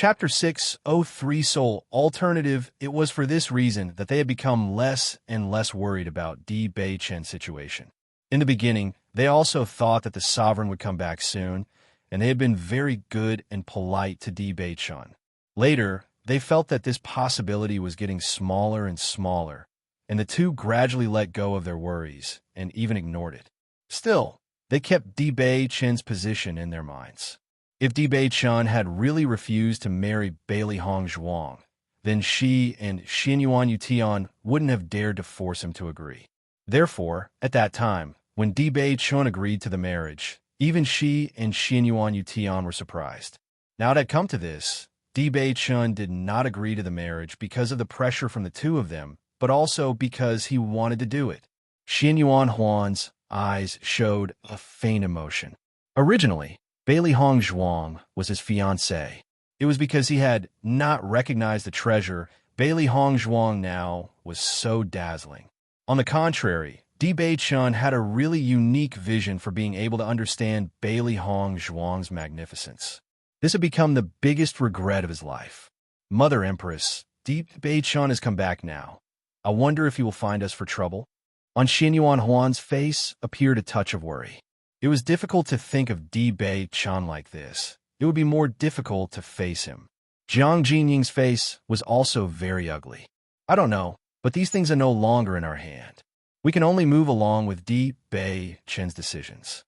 Chapter 603 Soul Alternative. It was for this reason that they had become less and less worried about Di Bei-chen's situation. In the beginning, they also thought that the sovereign would come back soon, and they had been very good and polite to Di Bei-chen. Later, they felt that this possibility was getting smaller and smaller, and the two gradually let go of their worries and even ignored it. Still, they kept Di Bei-chen's position in their minds. If Di Bei-chen had really refused to marry Bailey Hong Zhuang, then she and Xianyuan Yutian wouldn't have dared to force him to agree. Therefore, at that time, when Di Bei-chen agreed to the marriage, even she and Xianyuan Yutian were surprised. Now it had come to this, Di Bei-chen did not agree to the marriage because of the pressure from the two of them, but also because he wanted to do it. Xianyuan Huan's eyes showed a faint emotion. Originally, Bailey Hong Zhuang was his fiancée. It was because he had not recognized the treasure. Bailey Hong Zhuang now was so dazzling. On the contrary, Di Bei-chen had a really unique vision for being able to understand Bailey Hong Zhuang's magnificence. This had become the biggest regret of his life. Mother Empress, Di Bei-chen has come back now. I wonder if he will find us for trouble. On Xianyuan Huan's face appeared a touch of worry. It was difficult to think of Di Bei-chen like this. It would be more difficult to face him. Jiang Jinying's face was also very ugly. I don't know, but these things are no longer in our hand. We can only move along with Di Bei-chen's decisions.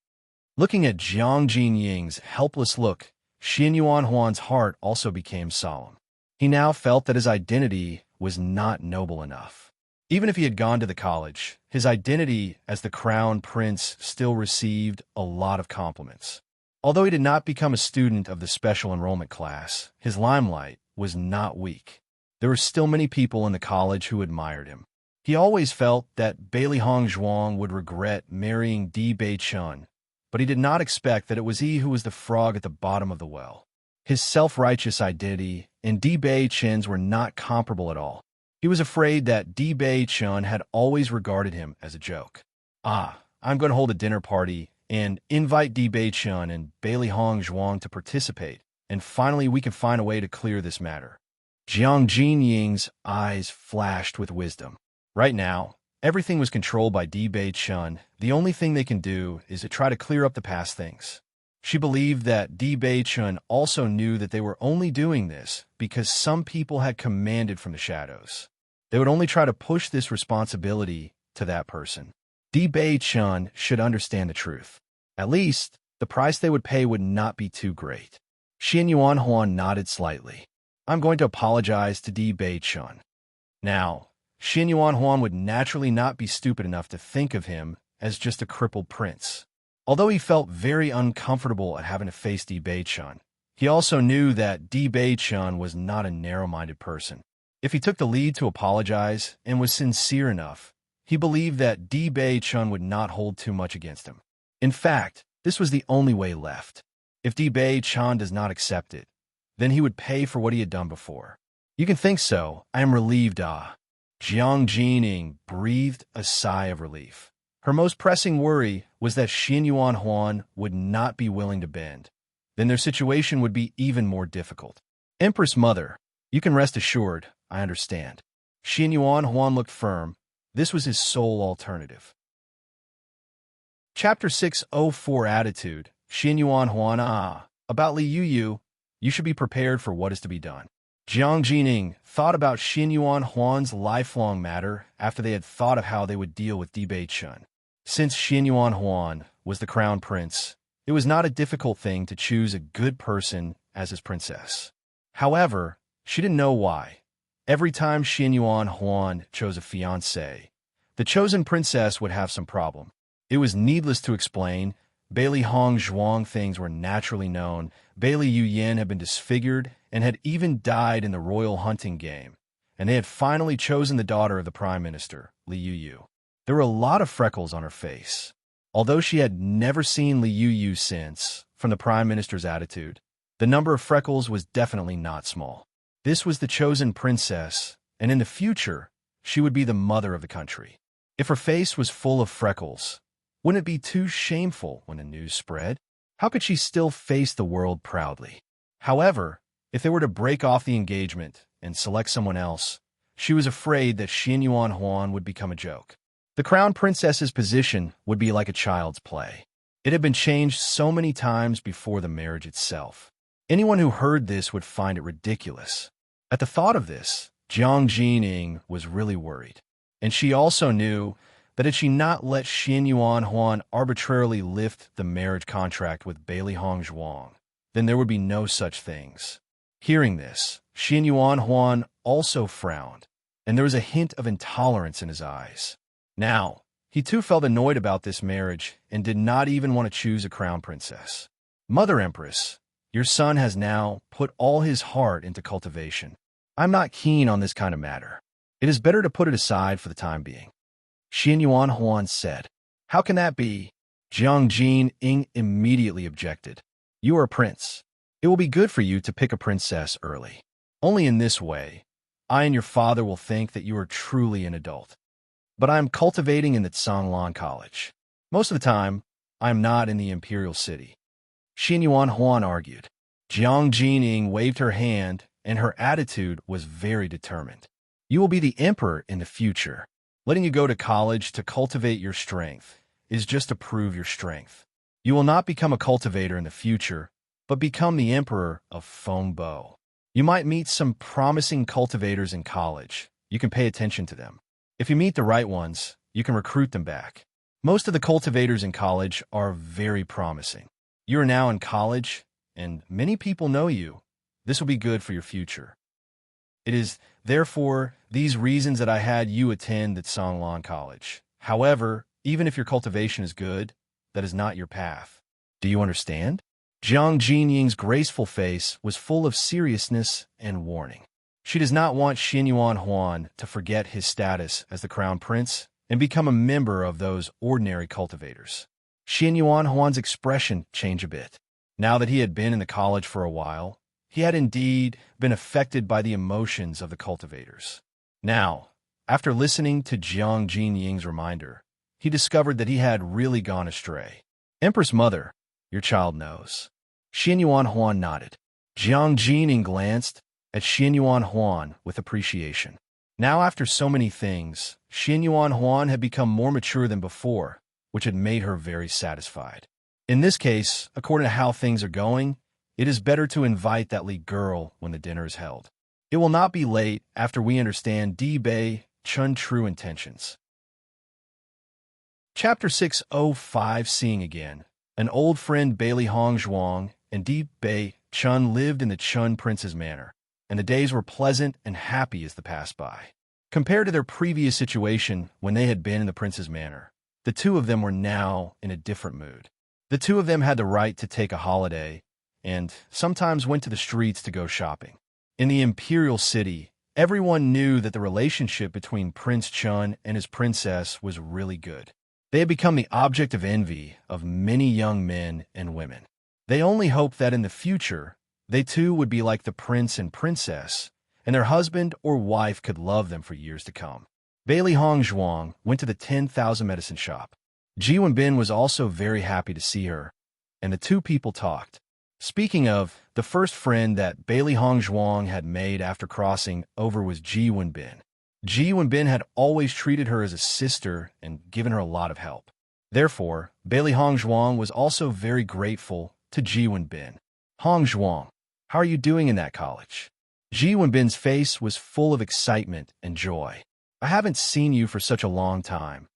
Looking at Jiang Jinying's helpless look, Xianyuan Huan's heart also became solemn. He now felt that his identity was not noble enough. Even if he had gone to the college, his identity as the crown prince still received a lot of compliments. Although he did not become a student of the special enrollment class, his limelight was not weak. There were still many people in the college who admired him. He always felt that Bailey Hong Zhuang would regret marrying Di Bei-chen, but he did not expect that it was he who was the frog at the bottom of the well. His self-righteous identity and Di Bei-chen's were not comparable at all. He was afraid that Di Bei-chen had always regarded him as a joke. I'm going to hold a dinner party and invite Di Bei-chen and Bailey Hong Zhuang to participate, and finally we can find a way to clear this matter. Jiang Jinying's eyes flashed with wisdom. Right now, everything was controlled by Di Bei-chen. The only thing they can do is to try to clear up the past things. She believed that Di Bei-chen also knew that they were only doing this because some people had commanded from the shadows. They would only try to push this responsibility to that person. Di Bei-chen should understand the truth. At least, the price they would pay would not be too great. Xianyuan Huan nodded slightly. I'm going to apologize to Di Bei-chen. Now, Xianyuan Huan would naturally not be stupid enough to think of him as just a crippled prince. Although he felt very uncomfortable at having to face Di Bei-chen, he also knew that Di Bei-chen was not a narrow-minded person. If he took the lead to apologize and was sincere enough, he believed that Di Bei-chen would not hold too much against him. In fact, this was the only way left. If Di Bei-chen does not accept it, then he would pay for what he had done before. You can think so. I am relieved, Jiang Jining breathed a sigh of relief. Her most pressing worry was that Xianyuan Huan would not be willing to bend. Then their situation would be even more difficult. Empress Mother, you can rest assured, I understand. Xianyuan Huan looked firm. This was his sole alternative. Chapter 604 Attitude. Xianyuan Huan About Li Yuyu, you should be prepared for what is to be done. Jiang Jining thought about Xianyuan Huan's lifelong matter after they had thought of how they would deal with Di Bei-chen. Since Xianyuan Huan was the crown prince, it was not a difficult thing to choose a good person as his princess. However, she didn't know why. Every time Xianyuan Huan chose a fiancée, the chosen princess would have some problem. It was needless to explain. Bailey Hong Zhuang things were naturally known. Bailey Yuyan had been disfigured and had even died in the royal hunting game, and they had finally chosen the daughter of the prime minister, Li Yuyu. There were a lot of freckles on her face. Although she had never seen Li Yuyu since, from the prime minister's attitude, the number of freckles was definitely not small. This was the chosen princess, and in the future, she would be the mother of the country. If her face was full of freckles, wouldn't it be too shameful when the news spread? How could she still face the world proudly? However, If they were to break off the engagement and select someone else, she was afraid that Xin Yuan Huan would become a joke. The crown princess's position would be like a child's play. It had been changed so many times before the marriage itself. Anyone who heard this would find it ridiculous. At the thought of this, Jiang Jining was really worried. And she also knew that had she not let Xin Yuan Huan arbitrarily lift the marriage contract with Bailey Hong Zhuang, then there would be no such things. Hearing this, Xin Yuan Huan also frowned, and there was a hint of intolerance in his eyes. Now, he too felt annoyed about this marriage and did not even want to choose a crown princess. Mother Empress, your son has now put all his heart into cultivation. I'm not keen on this kind of matter. It is better to put it aside for the time being. Xin Yuan Huan said. How can that be? Jiang Jining immediately objected. You are a prince. It will be good for you to pick a princess early. Only in this way, I and your father will think that you are truly an adult. But I am cultivating in the Tsanglan College. Most of the time, I am not in the imperial city. Xin Yuan Huan argued. Jiang Jining waved her hand, and her attitude was very determined. You will be the emperor in the future. Letting you go to college to cultivate your strength is just to prove your strength. You will not become a cultivator in the future, but become the emperor of Fengbo. You might meet some promising cultivators in college. You can pay attention to them. If you meet the right ones, you can recruit them back. Most of the cultivators in college are very promising. You are now in college, and many people know you. This will be good for your future. It is, therefore, these reasons that I had you attend the Tsanglan College. However, even if your cultivation is good, that is not your path. Do you understand? Jiang Jining's graceful face was full of seriousness and warning. She does not want Xin Yuan Huan to forget his status as the crown prince and become a member of those ordinary cultivators. Xin Yuan Huan's expression changed a bit. Now that he had been in the college for a while, he had indeed been affected by the emotions of the cultivators. Now, after listening to Jiang Jinying's reminder, he discovered that he had really gone astray. Empress Mother, your child knows. Xin Yuan Huan nodded. Jiang Jining glanced at Xin Yuan Huan with appreciation. Now, after so many things, Xin Yuan Huan had become more mature than before, which had made her very satisfied. In this case, according to how things are going, it is better to invite that lead girl when the dinner is held. It will not be late after we understand Di Bei Chun's true intentions. Chapter 605 Seeing Again. An old friend Bailey Hong Zhuang and Di Bei Chun lived in the Chun Prince's manor, and the days were pleasant and happy as they passed by. Compared to their previous situation when they had been in the prince's manor, the two of them were now in a different mood. The two of them had the right to take a holiday, and sometimes went to the streets to go shopping. In the imperial city, everyone knew that the relationship between Prince Chun and his princess was really good. They had become the object of envy of many young men and women. They only hoped that in the future, they too would be like the prince and princess, and their husband or wife could love them for years to come. Bailey Hong Zhuang went to the 10,000 medicine shop. Ji Wenbin was also very happy to see her, and the two people talked. Speaking of, the first friend that Bailey Hong Zhuang had made after crossing over was Ji Wenbin. Ji Wenbin had always treated her as a sister and given her a lot of help. Therefore, Bailey Hong Zhuang was also very grateful to Ji Wenbin. Hong Zhuang, how are you doing in that college? Ji Wenbin's face was full of excitement and joy. I haven't seen you for such a long time,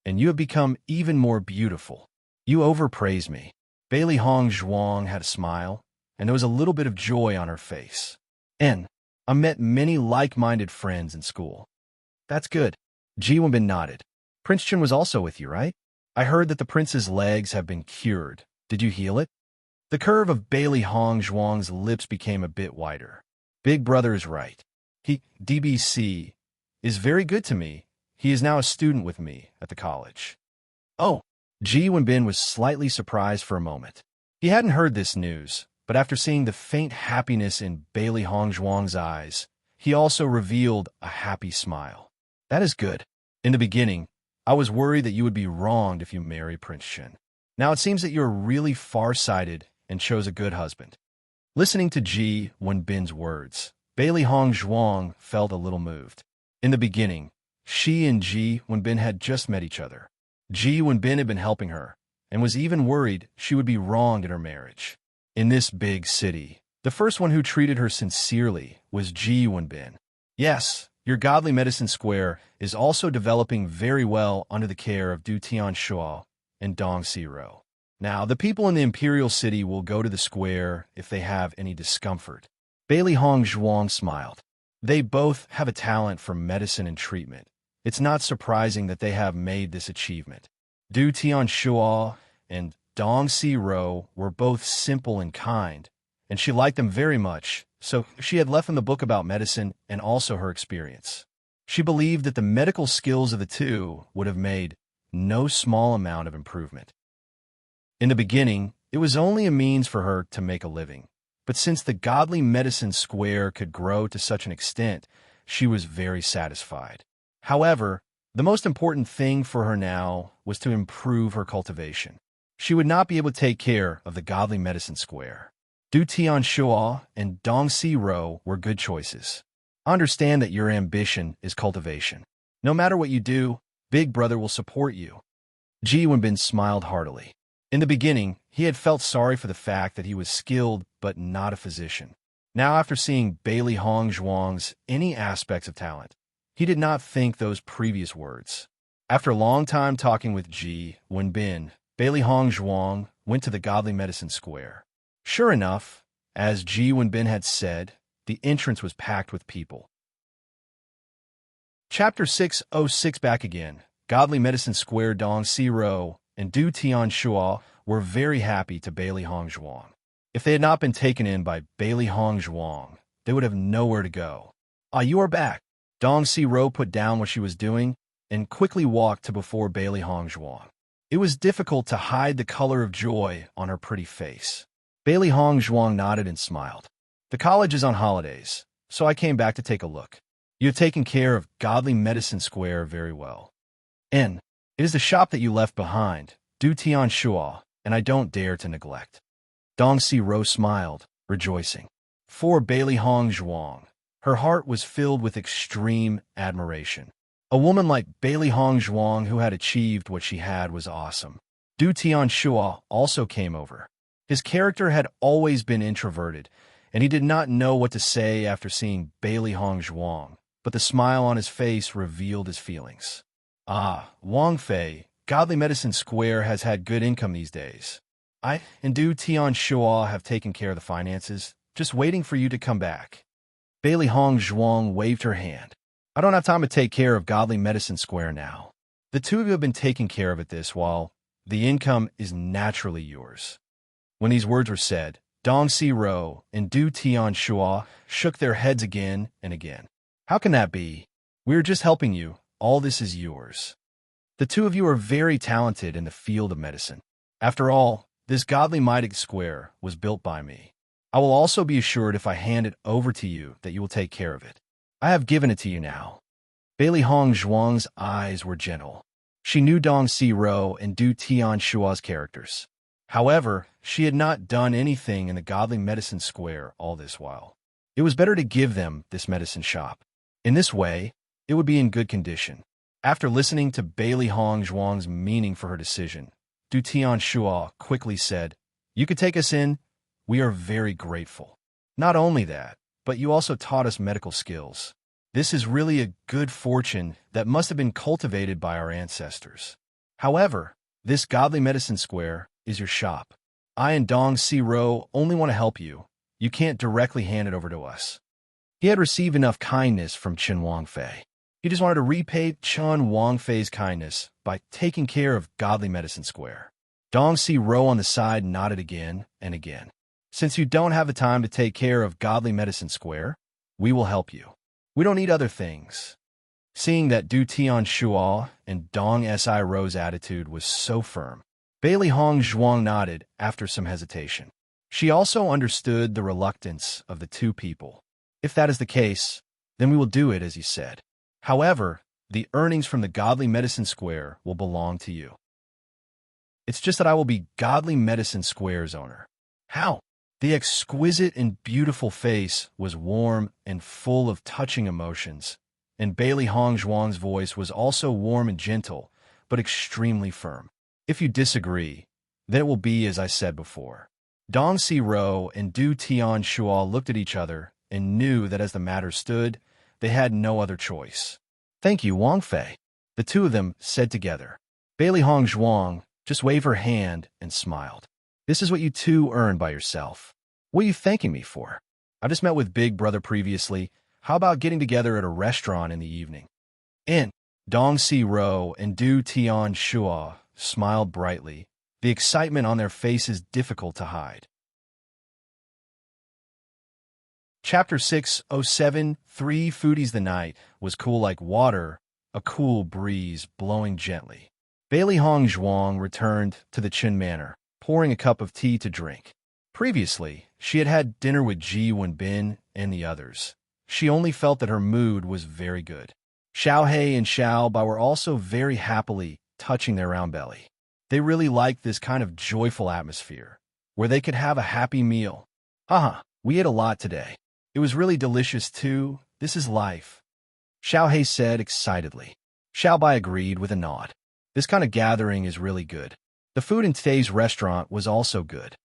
and you have become even more beautiful. You overpraise me. Bailey Hong Zhuang had a smile, and there was a little bit of joy on her face. And I met many like-minded friends in school. That's good. Ji Wenbin nodded. Prince Chun was also with you, right? I heard that the prince's legs have been cured. Did you heal it? The curve of Bailey Hong Zhuang's lips became a bit wider. Big brother is right. He, DBC, is very good to me. He is now a student with me at the college. Oh. Ji Wenbin was slightly surprised for a moment. He hadn't heard this news, but after seeing the faint happiness in Bailey Hong Zhuang's eyes, he also revealed a happy smile. That is good. In the beginning, I was worried that you would be wronged if you marry Prince Chun. Now it seems that you are really far-sighted and chose a good husband. Listening to Ji Wenbin's words, Bailey Hong Zhuang felt a little moved. In the beginning, she and Ji Wenbin had just met each other. Ji Wenbin had been helping her, and was even worried she would be wronged in her marriage. In this big city, the first one who treated her sincerely was Ji Wenbin. Yes, your godly medicine square is also developing very well under the care of Du Tianxuo and Dong Siro. Now, the people in the imperial city will go to the square if they have any discomfort. Bailey Hong Zhuang smiled. They both have a talent for medicine and treatment. It's not surprising that they have made this achievement. Du Tianxuo and Dong Siro were both simple and kind, and she liked them very much, so she had left them the book about medicine and also her experience. She believed that the medical skills of the two would have made no small amount of improvement. In the beginning, it was only a means for her to make a living, but since the godly medicine square could grow to such an extent, she was very satisfied. However, the most important thing for her now was to improve her cultivation. She would not be able to take care of the godly medicine square. Du Tianxuo and Dong Siro were good choices. Understand that your ambition is cultivation. No matter what you do, Big Brother will support you. Ji Wenbin smiled heartily. In the beginning, he had felt sorry for the fact that he was skilled but not a physician. Now, after seeing Bailey Hong Zhuang's any aspects of talent, he did not think those previous words. After a long time talking with Ji Wenbin, Bailey Hong Zhuang went to the godly medicine square. Sure enough, as Ji Wenbin had said, the entrance was packed with people. Chapter 606 back again. Godly medicine square. Dong Siro and Du Tianxuo were very happy to Bailey Hong Zhuang. If they had not been taken in by Bailey Hong Zhuang, they would have nowhere to go. "Ah, you are back." Dong Siro put down what she was doing and quickly walked to before Bailey Hong Zhuang. It was difficult to hide the color of joy on her pretty face. Bailey Hong Zhuang nodded and smiled. "The college is on holidays, so I came back to take a look. You have taken care of Godly Medicine Square very well. And it is the shop that you left behind, Du Tianxuo, and I don't dare to neglect." Dong Siro smiled, rejoicing. For Bailey Hong Zhuang, her heart was filled with extreme admiration. A woman like Bailey Hong Zhuang who had achieved what she had was awesome. Du Tianxuo also came over. His character had always been introverted, and he did not know what to say after seeing Bailey Hong Zhuang, but the smile on his face revealed his feelings. "Ah, Wang Fei, Godly Medicine Square has had good income these days. I and Du Tianxuo have taken care of the finances, just waiting for you to come back." Bailey Hong Zhuang waved her hand. "I don't have time to take care of Godly Medicine Square now. The two of you have been taking care of it this while the income is naturally yours." When these words were said, Dong Siro and Du Tianxuo shook their heads again and again. "How can that be? We are just helping you. All this is yours. The two of you are very talented in the field of medicine. After all, this godly mighty square was built by me. I will also be assured if I hand it over to you that you will take care of it. I have given it to you now." Bailey Hong Zhuang's eyes were gentle. She knew Dong Siro and Du Tianxuo's characters. However, she had not done anything in the Godly Medicine Square all this while. It was better to give them this medicine shop. In this way, it would be in good condition. After listening to Bailey Hong Zhuang's meaning for her decision, Du Tianxuo quickly said, "You could take us in. We are very grateful. Not only that, but you also taught us medical skills. This is really a good fortune that must have been cultivated by our ancestors. However, this Godly Medicine Square is your shop. I and Dong Siro only want to help you. You can't directly hand it over to us." He had received enough kindness from Chen Wangfei. He just wanted to repay Chen Wangfei's kindness by taking care of Godly Medicine Square. Dong Siro on the side nodded again and again. "Since you don't have the time to take care of Godly Medicine Square, we will help you. We don't need other things." Seeing that Du Tianxuo and Dong Siro's attitude was so firm, Bailey Hong Zhuang nodded after some hesitation. She also understood the reluctance of the two people. "If that is the case, then we will do it as you said. However, the earnings from the Godly Medicine Square will belong to you. It's just that I will be Godly Medicine Square's owner." "How?" The exquisite and beautiful face was warm and full of touching emotions, and Bailey Hongzhuang's voice was also warm and gentle, but extremely firm. If you disagree, then it will be as I said before. Dong Si-ro and Du Tian-shua looked at each other and knew that as the matter stood, they had no other choice. Thank you, Wang Fei, the two of them said together. Bailey Hongzhuang just waved her hand and smiled. This is what you two earned by yourself. What are you thanking me for? I just met with Big Brother previously. How about getting together at a restaurant in the evening? In Dong Si-ro and Du Tian-shua smiled brightly, the excitement on their faces difficult to hide. Chapter 607, 3 Foodies. The night was cool like water, a cool breeze blowing gently. Bailey Hongzhuang returned to the Qin Manor, pouring a cup of tea to drink. Previously, she had had dinner with Ji Wenbin and the others. She only felt that her mood was very good. Xiao He and Xiao Bai were also very happily touching their round belly. They really liked this kind of joyful atmosphere, where they could have a happy meal. Haha, we ate a lot today. It was really delicious too. This is life, Xiao He said excitedly. Xiao Bai agreed with a nod. This kind of gathering is really good. The food in today's restaurant was also good.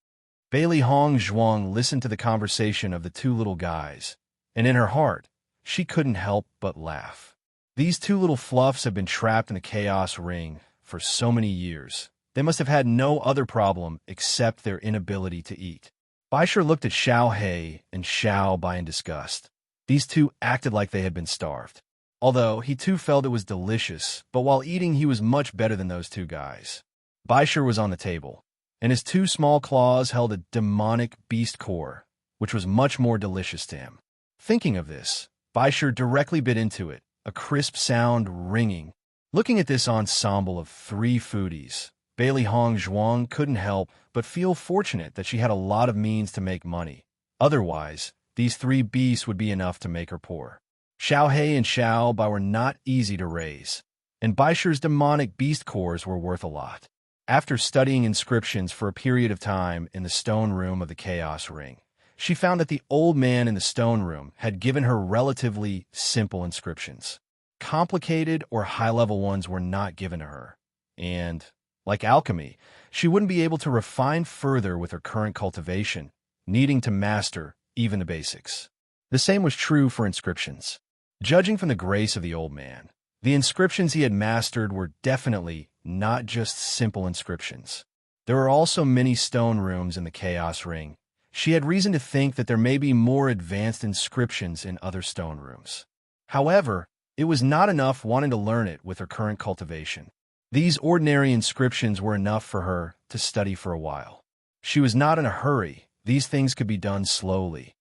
Bailey Hongzhuang listened to the conversation of the two little guys, and in her heart, she couldn't help but laugh. These two little fluffs have been trapped in the chaos ring for so many years. They must have had no other problem except their inability to eat. Baisher looked at Xiao He and Xiao Bai in disgust. These two acted like they had been starved. Although he too felt it was delicious, but while eating he was much better than those two guys. Baisher was on the table, and his two small claws held a demonic beast core, which was much more delicious to him. Thinking of this, Baisher directly bit into it, a crisp sound ringing. Looking at this ensemble of 3 foodies, Bailey Hongzhuang couldn't help but feel fortunate that she had a lot of means to make money. Otherwise, these 3 beasts would be enough to make her poor. Xiao He and Xiao Bai were not easy to raise, and Baisher's demonic beast cores were worth a lot. After studying inscriptions for a period of time in the stone room of the Chaos Ring, she found that the old man in the stone room had given her relatively simple inscriptions. Complicated or high-level ones were not given to her, and, like alchemy, she wouldn't be able to refine further with her current cultivation, needing to master even the basics. The same was true for inscriptions. Judging from the grace of the old man, the inscriptions he had mastered were definitely not just simple inscriptions. There were also many stone rooms in the Chaos Ring. She had reason to think that there may be more advanced inscriptions in other stone rooms. However, it was not enough wanting to learn it with her current cultivation. These ordinary inscriptions were enough for her to study for a while. She was not in a hurry. These things could be done slowly,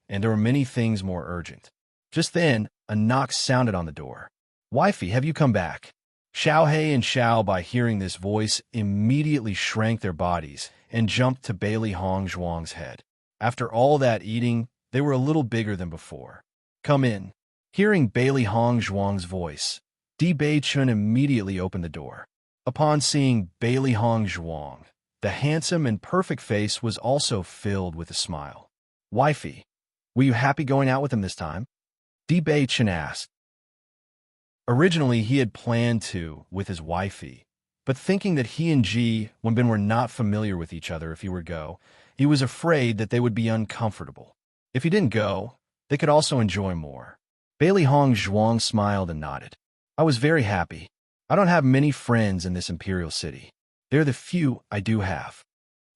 and there were many things more urgent. Just then, a knock sounded on the door. "Wifey, have you come back?" Xiao He and Xiao, by hearing this voice, immediately shrank their bodies and jumped to Bailey Hongzhuang's head. After all that eating, they were a little bigger than before. "Come in." Hearing Bailey Hongzhuang's voice, Di Beichun immediately opened the door. Upon seeing Bailey Hongzhuang, the handsome and perfect face was also filled with a smile. "Wifey, were you happy going out with him this time?" Di Beichun asked. Originally, he had planned to with his wifey, but thinking that he and Ji Wenbin were not familiar with each other if he were to go, he was afraid that they would be uncomfortable. If he didn't go, they could also enjoy more. Bailey Hongzhuang smiled and nodded. "I was very happy. I don't have many friends in this imperial city. They're the few I do have."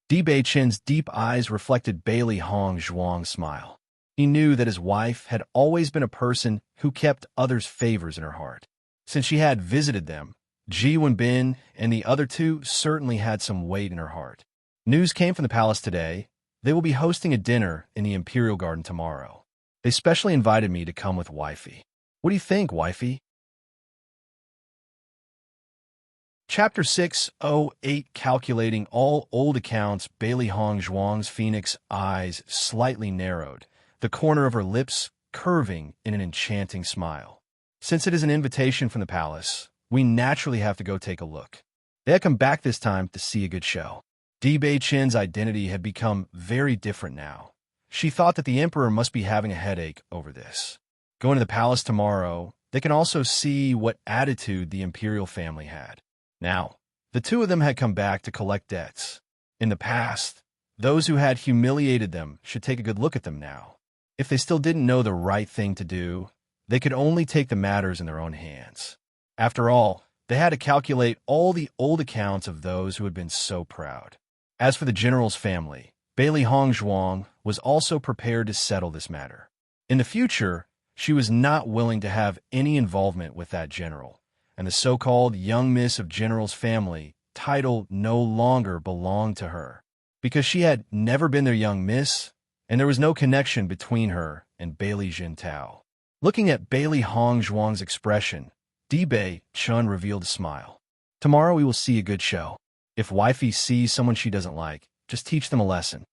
Di Beichun's deep eyes reflected Bailey Hongzhuang's smile. He knew that his wife had always been a person who kept others' favors in her heart. Since she had visited them, Ji Wenbin and the other two certainly had some weight in her heart. News came from the palace today. They will be hosting a dinner in the Imperial Garden tomorrow. They specially invited me to come with wifey. What do you think, wifey? Chapter 608, calculating all old accounts. Bailey Hongzhuang's phoenix eyes slightly narrowed, the corner of her lips curving in an enchanting smile. "Since it is an invitation from the palace, we naturally have to go take a look. They had come back this time to see a good show." Di Bei-chen's identity had become very different now. She thought that the emperor must be having a headache over this. Going to the palace tomorrow, they can also see what attitude the imperial family had. Now, the two of them had come back to collect debts. In the past, those who had humiliated them should take a good look at them now. If they still didn't know the right thing to do, they could only take the matters in their own hands. After all, they had to calculate all the old accounts of those who had been so proud. As for the general's family, Bailey Hongzhuang was also prepared to settle this matter. In the future, she was not willing to have any involvement with that general, and the so-called young miss of general's family title no longer belonged to her, because she had never been their young miss, and there was no connection between her and Bailey Jintao. Looking at Bailey Hongzhuang's expression, Di Bei-chen revealed a smile. Tomorrow we will see a good show. If wifey sees someone she doesn't like, just teach them a lesson.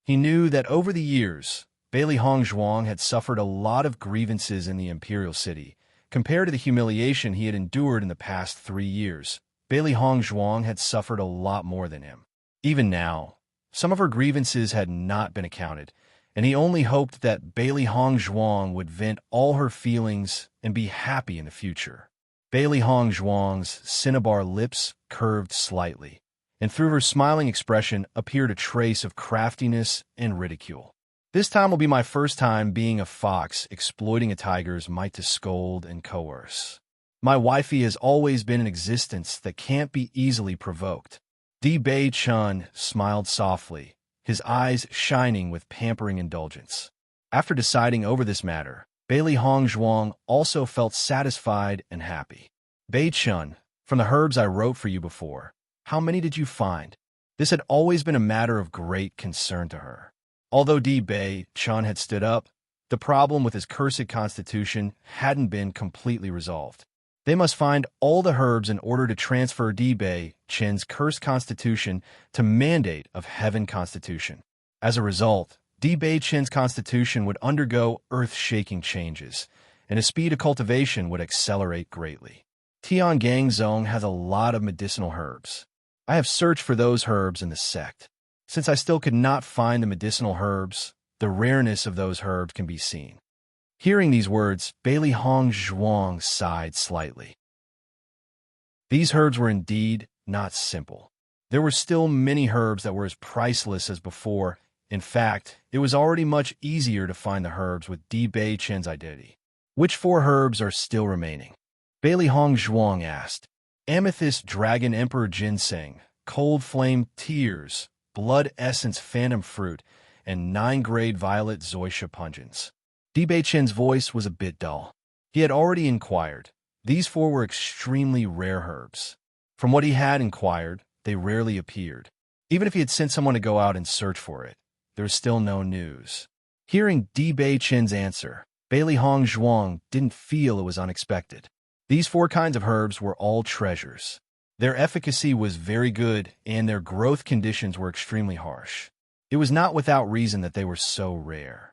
He knew that over the years, Bailey Hongzhuang had suffered a lot of grievances in the imperial city. Compared to the humiliation he had endured in the past 3 years, Bailey Hongzhuang had suffered a lot more than him. Even now, some of her grievances had not been accounted, and he only hoped that Bailey Hongzhuang would vent all her feelings and be happy in the future. Bailey Hongzhuang's cinnabar lips curved slightly, and through her smiling expression appeared a trace of craftiness and ridicule. This time will be my first time being a fox exploiting a tiger's might to scold and coerce. My wifey has always been an existence that can't be easily provoked. Di Bei-chen smiled softly, his eyes shining with pampering indulgence. After deciding over this matter, Bailey Hongzhuang also felt satisfied and happy. Bei-chen, from the herbs I wrote for you before, how many did you find? This had always been a matter of great concern to her. Although Di Bei-chen had stood up, the problem with his cursed constitution hadn't been completely resolved. They must find all the herbs in order to transfer Di Bei-chen's cursed constitution to mandate of heaven constitution. As a result, Di Bei-chen's constitution would undergo earth-shaking changes, and his speed of cultivation would accelerate greatly. Tiangangzong has a lot of medicinal herbs. I have searched for those herbs in the sect. Since I still could not find the medicinal herbs, the rareness of those herbs can be seen. Hearing these words, Bailey Hongzhuang sighed slightly. These herbs were indeed not simple. There were still many herbs that were as priceless as before. In fact, it was already much easier to find the herbs with Di Bei-chen's identity. Which 4 herbs are still remaining? Bailey Hongzhuang asked. Amethyst Dragon Emperor Ginseng, Cold Flame Tears, Blood Essence Phantom Fruit, and 9-grade Violet Zoysia Pungens. Di Bei-chen's voice was a bit dull. He had already inquired. These 4 were extremely rare herbs. From what he had inquired, they rarely appeared. Even if he had sent someone to go out and search for it, there was still no news. Hearing Di Bei-chen's answer, Bailey Hongzhuang didn't feel it was unexpected. These 4 kinds of herbs were all treasures. Their efficacy was very good, and their growth conditions were extremely harsh. It was not without reason that they were so rare.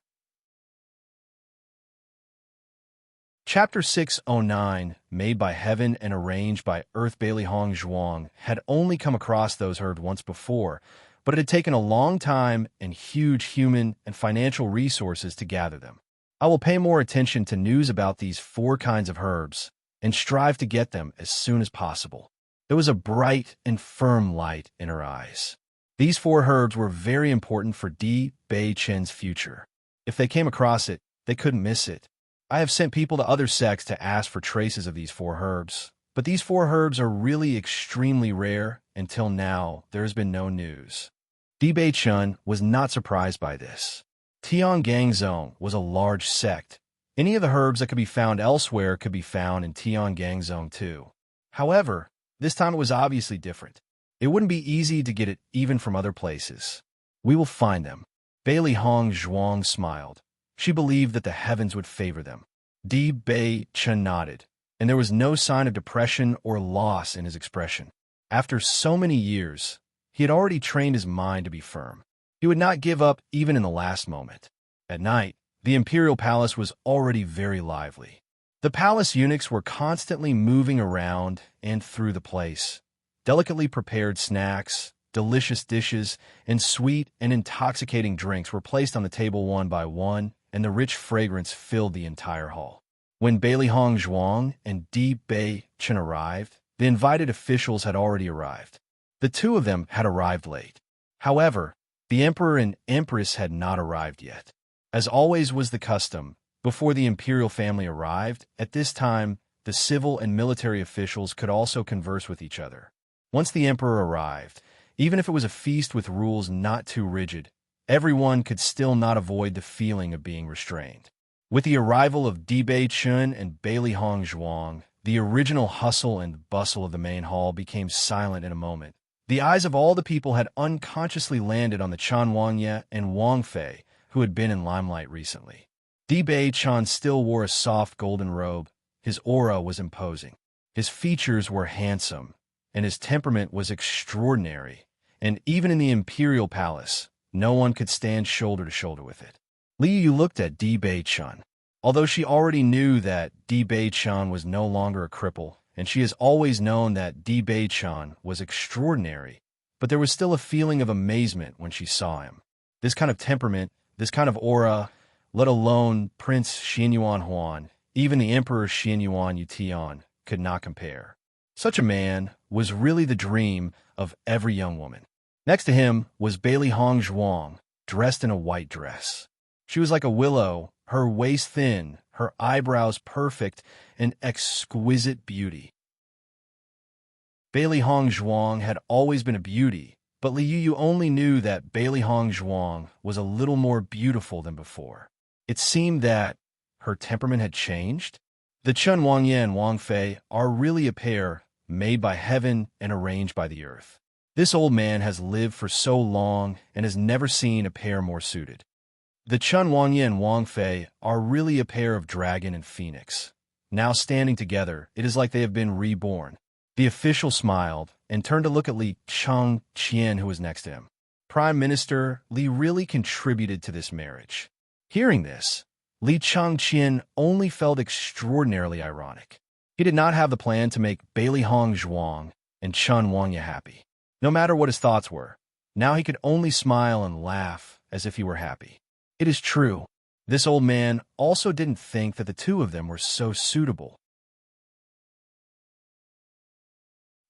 Chapter 609, made by heaven and arranged by Earth. Bailey Hongzhuang had only come across those herbs once before, but it had taken a long time and huge human and financial resources to gather them. I will pay more attention to news about these 4 kinds of herbs and strive to get them as soon as possible. There was a bright and firm light in her eyes. These 4 herbs were very important for Di Bei-chen's future. If they came across it, they couldn't miss it. I have sent people to other sects to ask for traces of these 4 herbs, but these 4 herbs are really extremely rare. Until now, there has been no news. Di Bei-chen was not surprised by this. Tiangangzong was a large sect. Any of the herbs that could be found elsewhere could be found in Tiangangzong too. However, this time it was obviously different. It wouldn't be easy to get it even from other places. We will find them. Bailey Hongzhuang smiled. She believed that the heavens would favor them. Di Bei-chen nodded, and there was no sign of depression or loss in his expression. After so many years, he had already trained his mind to be firm. He would not give up even in the last moment. At night, the imperial palace was already very lively. The palace eunuchs were constantly moving around and through the place. Delicately prepared snacks, delicious dishes, and sweet and intoxicating drinks were placed on the table one by one, and the rich fragrance filled the entire hall. When Bailey Hong Zhuang and Di Bei Chen arrived, the invited officials had already arrived. The two of them had arrived late. However, the emperor and empress had not arrived yet. As always was the custom, before the imperial family arrived, at this time, the civil and military officials could also converse with each other. Once the emperor arrived, even if it was a feast with rules not too rigid, everyone could still not avoid the feeling of being restrained. With the arrival of Di Bei Chun and Bailey Hong Zhuang, the original hustle and bustle of the main hall became silent in a moment. The eyes of all the people had unconsciously landed on the Chan Wangye and Wang Fei, who had been in limelight recently. Di Bei Chan still wore a soft golden robe. His aura was imposing. His features were handsome, and his temperament was extraordinary, and even in the imperial palace, no one could stand shoulder to shoulder with it. Li Yu looked at Di Bei Chun. Although she already knew that Di Bei Chun was no longer a cripple, and she has always known that Di Bei Chun was extraordinary, but there was still a feeling of amazement when she saw him. This kind of temperament, this kind of aura, let alone Prince Xianyuan Huan, even the Emperor Xianyuan Yutian, could not compare. Such a man was really the dream of every young woman. Next to him was Bailey Hong Zhuang, dressed in a white dress. She was like a willow, her waist thin, her eyebrows perfect, and exquisite beauty. Bailey Hong Zhuang had always been a beauty, but Li Yu only knew that Bailey Hong Zhuang was a little more beautiful than before. It seemed that her temperament had changed. The Chun Wangye and Wang Fei are really a pair made by heaven and arranged by the earth. This old man has lived for so long and has never seen a pair more suited. The Chun Wangye and Wang Fei are really a pair of dragon and phoenix. Now standing together, it is like they have been reborn. The official smiled and turned to look at Li Changqian, who was next to him. Prime Minister, Li really contributed to this marriage. Hearing this, Li Changqian only felt extraordinarily ironic. He did not have the plan to make Bailey Hong Zhuang and Chun Wangye happy. No matter what his thoughts were, now he could only smile and laugh as if he were happy. It is true, this old man also didn't think that the two of them were so suitable.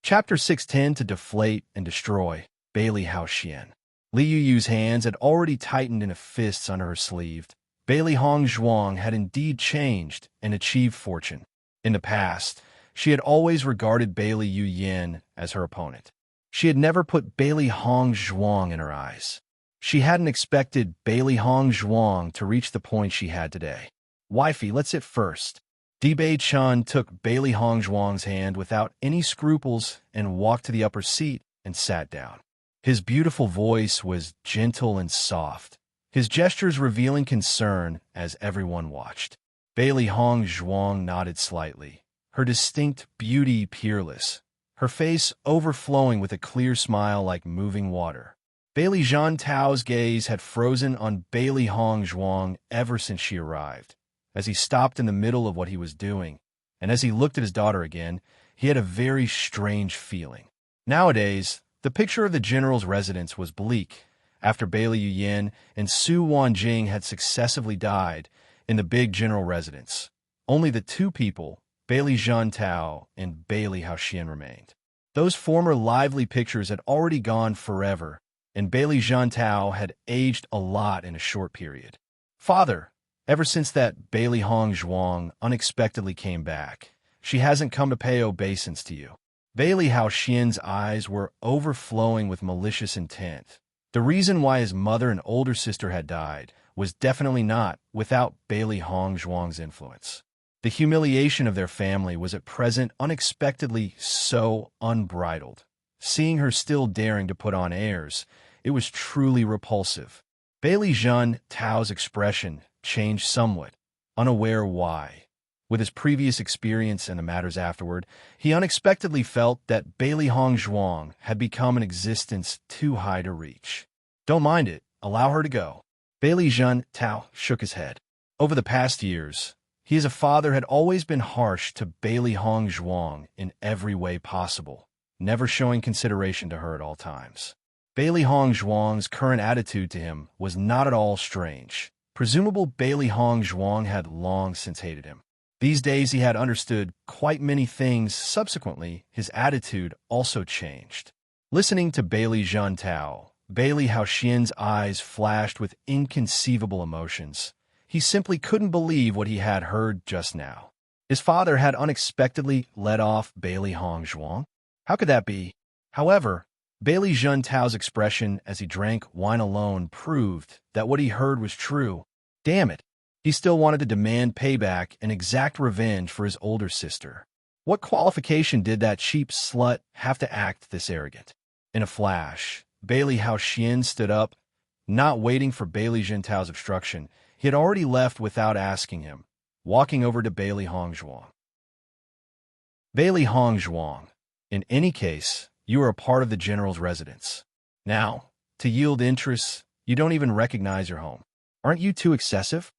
Chapter 610 to deflate and destroy Bailey Haoxian. Li Yu's hands had already tightened into fists under her sleeve. Bailey Hong Zhuang had indeed changed and achieved fortune. In the past, she had always regarded Bailey Yu Yin as her opponent. She had never put Bailey Hong Zhuang in her eyes. She hadn't expected Bailey Hong Zhuang to reach the point she had today. Wifey, let's sit first. Di Bei Chun took Bailey Hong Zhuang's hand without any scruples and walked to the upper seat and sat down. His beautiful voice was gentle and soft, his gestures revealing concern as everyone watched. Bailey Hong Zhuang nodded slightly, her distinct beauty peerless, her face overflowing with a clear smile like moving water. Bailey Zhan Tao's gaze had frozen on Bailey Hong Zhuang ever since she arrived. As he stopped in the middle of what he was doing, and as he looked at his daughter again, he had a very strange feeling. Nowadays, the picture of the general's residence was bleak. After Bailey Yu Yin and Su Wanjing had successively died in the big general residence, only the two people, Bailey Zhan Tao and Bailey Haoxian, remained. Those former lively pictures had already gone forever, and Bailey Zhan Tao had aged a lot in a short period. Father, ever since that Bailey Hong Zhuang unexpectedly came back, she hasn't come to pay obeisance to you. Bailey Haoxian's eyes were overflowing with malicious intent. The reason why his mother and older sister had died was definitely not without Bailey Hong Zhuang's influence. The humiliation of their family was at present unexpectedly so unbridled. Seeing her still daring to put on airs, it was truly repulsive. Bailey Zhan Tao's expression changed somewhat, unaware why. With his previous experience and the matters afterward, he unexpectedly felt that Bailey Hong Zhuang had become an existence too high to reach. Don't mind it, allow her to go. Bailey Zhan Tao shook his head. Over the past years, he as a father had always been harsh to Bailey Hong Zhuang in every way possible, never showing consideration to her at all times. Bailey Hong Zhuang's current attitude to him was not at all strange. Presumably, Bailey Hong Zhuang had long since hated him. These days he had understood quite many things. Subsequently, his attitude also changed. Listening to Bailey Zhentao, Bailey Haoxian's eyes flashed with inconceivable emotions. He simply couldn't believe what he had heard just now. His father had unexpectedly let off Bailey Hong Zhuang. How could that be? However, Bailey Zhentao's expression as he drank wine alone proved that what he heard was true. Damn it, he still wanted to demand payback and exact revenge for his older sister. What qualification did that cheap slut have to act this arrogant? In a flash, Bailey Haoxian stood up, not waiting for Bailey Zhentao's obstruction. He had already left without asking him, walking over to Bailey Hong Zhuang. Bailey Hong Zhuang, in any case, you are a part of the general's residence. Now, to yield interest, you don't even recognize your home. Aren't you too excessive?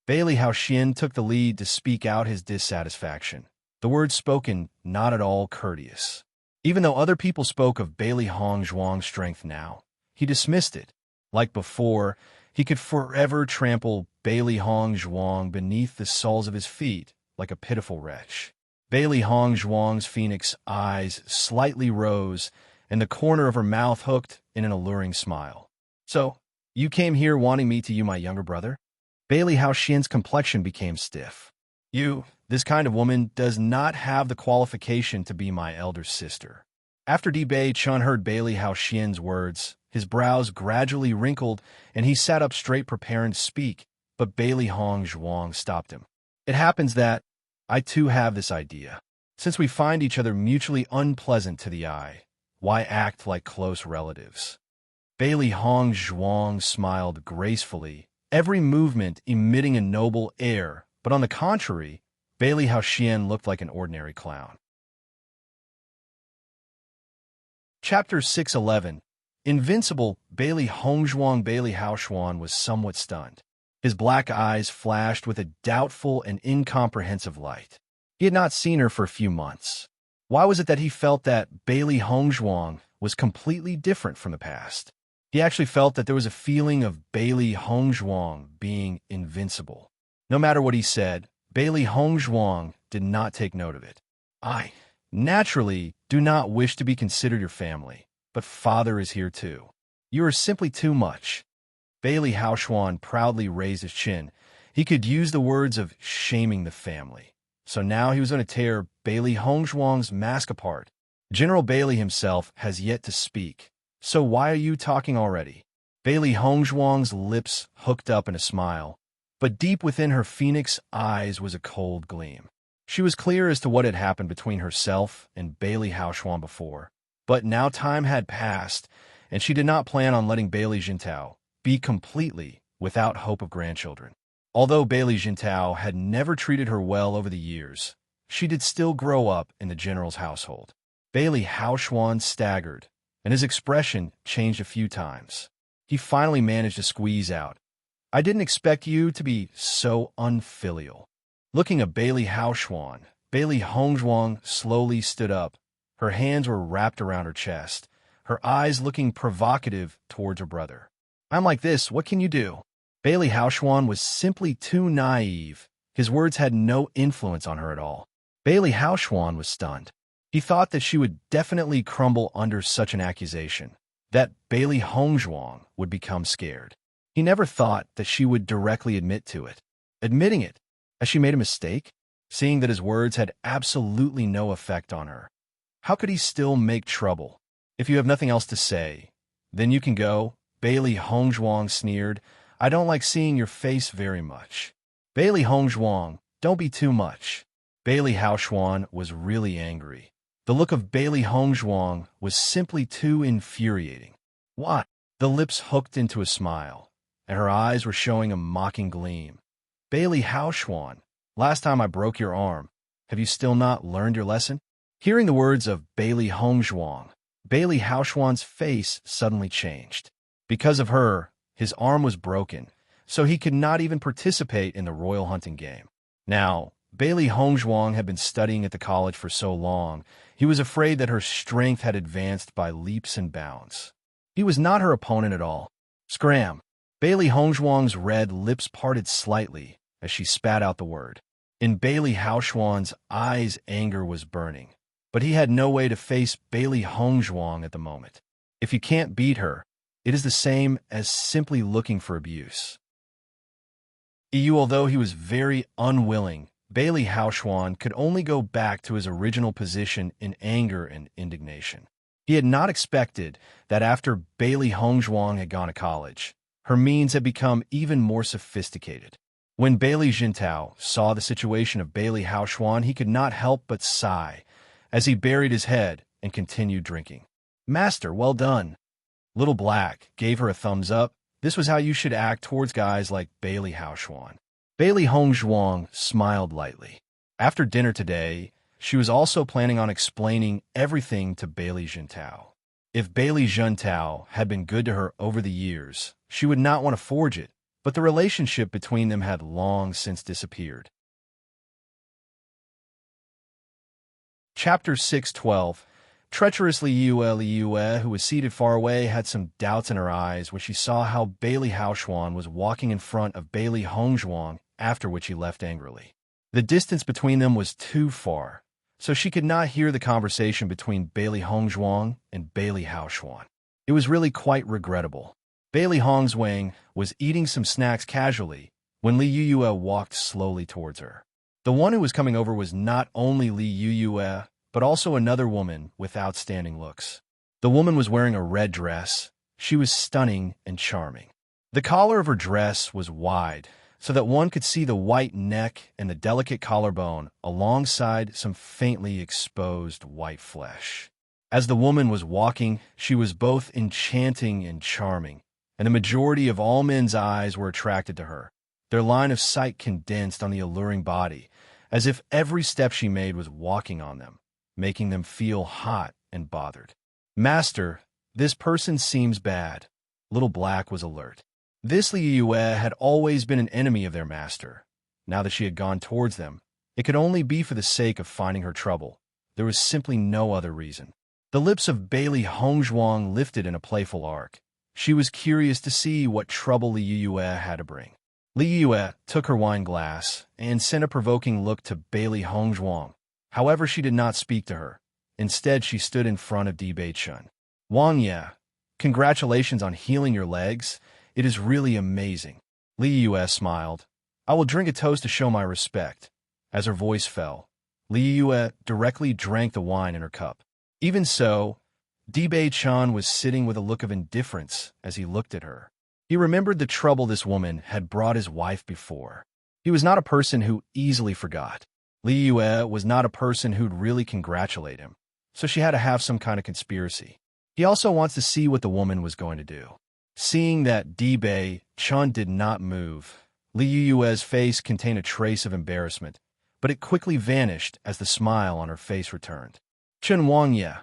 Bailey Haoxian took the lead to speak out his dissatisfaction, the words spoken not at all courteous. Even though other people spoke of Bailey Hong Zhuang's strength now, he dismissed it. Like before, he could forever trample Bailey Hong Zhuang beneath the soles of his feet like a pitiful wretch. Bailey Hong Zhuang's phoenix eyes slightly rose, and the corner of her mouth hooked in an alluring smile. So, you came here wanting me to you my younger brother? Bailey Haoxian's complexion became stiff. This kind of woman does not have the qualification to be my elder sister. After Bei Chun heard Bailey Haoxian's words, his brows gradually wrinkled, and he sat up straight preparing to speak, but Bailey Hong Zhuang stopped him. It happens that I too have this idea. Since we find each other mutually unpleasant to the eye, why act like close relatives? Bailey Hong Zhuang smiled gracefully, every movement emitting a noble air, but on the contrary, Bailey Haoxian looked like an ordinary clown. Chapter 611. Invincible. Bailey Hong Zhuang. Bailey Haoxian was somewhat stunned. His black eyes flashed with a doubtful and incomprehensive light. He had not seen her for a few months. Why was it that he felt that Bailey Hong Zhuang was completely different from the past? He actually felt that there was a feeling of Bailey Hong Zhuang being invincible. No matter what he said, Bailey Hong Zhuang did not take note of it. I, naturally, do not wish to be considered your family, but father is here too. You are simply too much. Bailey Haoxian proudly raised his chin. He could use the words of shaming the family. So now he was going to tear Bailey Hong Zhuang's mask apart. General Bailey himself has yet to speak. So why are you talking already? Bailey Hong Zhuang's lips hooked up in a smile, but deep within her phoenix eyes was a cold gleam. She was clear as to what had happened between herself and Bailey Haoxian before, but now time had passed, and she did not plan on letting Bailey Zhentao be completely without hope of grandchildren. Although Bailey Zhentao had never treated her well over the years, she did still grow up in the general's household. Bailey Haoxian staggered, and his expression changed a few times. He finally managed to squeeze out, I didn't expect you to be so unfilial. Looking at Bailey Haoxian, Bailey Hong Zhuang slowly stood up. Her hands were wrapped around her chest, her eyes looking provocative towards her brother. I'm like this, what can you do? Bailey Haoxian was simply too naive. His words had no influence on her at all. Bailey Haoxian was stunned. He thought that she would definitely crumble under such an accusation, that Bailey Hong Zhuang would become scared. He never thought that she would directly admit to it. Admitting it, as she made a mistake, seeing that his words had absolutely no effect on her. How could he still make trouble? If you have nothing else to say, then you can go, Bailey Hong Zhuang sneered. I don't like seeing your face very much. Bailey Hong Zhuang, don't be too much. Bailey Haoxian was really angry. The look of Bailey Hong Zhuang was simply too infuriating. What? The lips hooked into a smile, and her eyes were showing a mocking gleam. Bailey Haoxian, last time I broke your arm. Have you still not learned your lesson? Hearing the words of Bailey Hong Zhuang, Bailey Haoxian's face suddenly changed. Because of her, his arm was broken, so he could not even participate in the royal hunting game. Now, Bailey Hong Zhuang had been studying at the college for so long, he was afraid that her strength had advanced by leaps and bounds. He was not her opponent at all. Scram! Bailey Hongzhuang's red lips parted slightly as she spat out the word. In Bailey Haoxuan's eyes, anger was burning, but he had no way to face Bailey Hongzhuang at the moment. If you can't beat her, it is the same as simply looking for abuse. Although he was very unwilling, Bailey Haoxuan could only go back to his original position in anger and indignation. He had not expected that after Bailey Hongzhuang had gone to college, her means had become even more sophisticated. When Bailey Jintao saw the situation of Bailey Haoxuan, he could not help but sigh as he buried his head and continued drinking. "Master, well done." Little Black gave her a thumbs up. This was how you should act towards guys like Bailey Haoxuan. Bailey Hongzhuang smiled lightly. After dinner today, she was also planning on explaining everything to Bailey Jintao. If Bailey Jintao had been good to her over the years, she would not want to forge it, but the relationship between them had long since disappeared. Chapter 6:12. Treacherous Liu, who was seated far away, had some doubts in her eyes when she saw how Bailey Haoxuan was walking in front of Bailey Hongzhuang, after which he left angrily. The distance between them was too far, so she could not hear the conversation between Bailey Hongzhuang and Bailey Haoxuan. It was really quite regrettable. Bailey Hongzhuang was eating some snacks casually when Liu walked slowly towards her. The one who was coming over was not only Liu, but also another woman with outstanding looks. The woman was wearing a red dress. She was stunning and charming. The collar of her dress was wide, so that one could see the white neck and the delicate collarbone alongside some faintly exposed white flesh. As the woman was walking, she was both enchanting and charming, and the majority of all men's eyes were attracted to her, their line of sight condensed on the alluring body, as if every step she made was walking on them, making them feel hot and bothered. "Master, this person seems bad." Little Black was alert. This Liu had always been an enemy of their master. Now that she had gone towards them, it could only be for the sake of finding her trouble. There was simply no other reason. The lips of Bailey Hongzhuang lifted in a playful arc. She was curious to see what trouble Liu had to bring. Liu took her wine glass and sent a provoking look to Bailey Hongzhuang. However, she did not speak to her. Instead, she stood in front of Bewitching. "Wang Ye, congratulations on healing your legs. It is really amazing." Liu smiled. "I will drink a toast to show my respect." As her voice fell, Liu directly drank the wine in her cup. Even so, Bei-chan was sitting with a look of indifference as he looked at her. He remembered the trouble this woman had brought his wife before. He was not a person who easily forgot. Liu was not a person who'd really congratulate him, so she had to have some kind of conspiracy. He also wants to see what the woman was going to do. Seeing that Bei-chan did not move, Liu's face contained a trace of embarrassment, but it quickly vanished as the smile on her face returned. "Chen Wang Ye,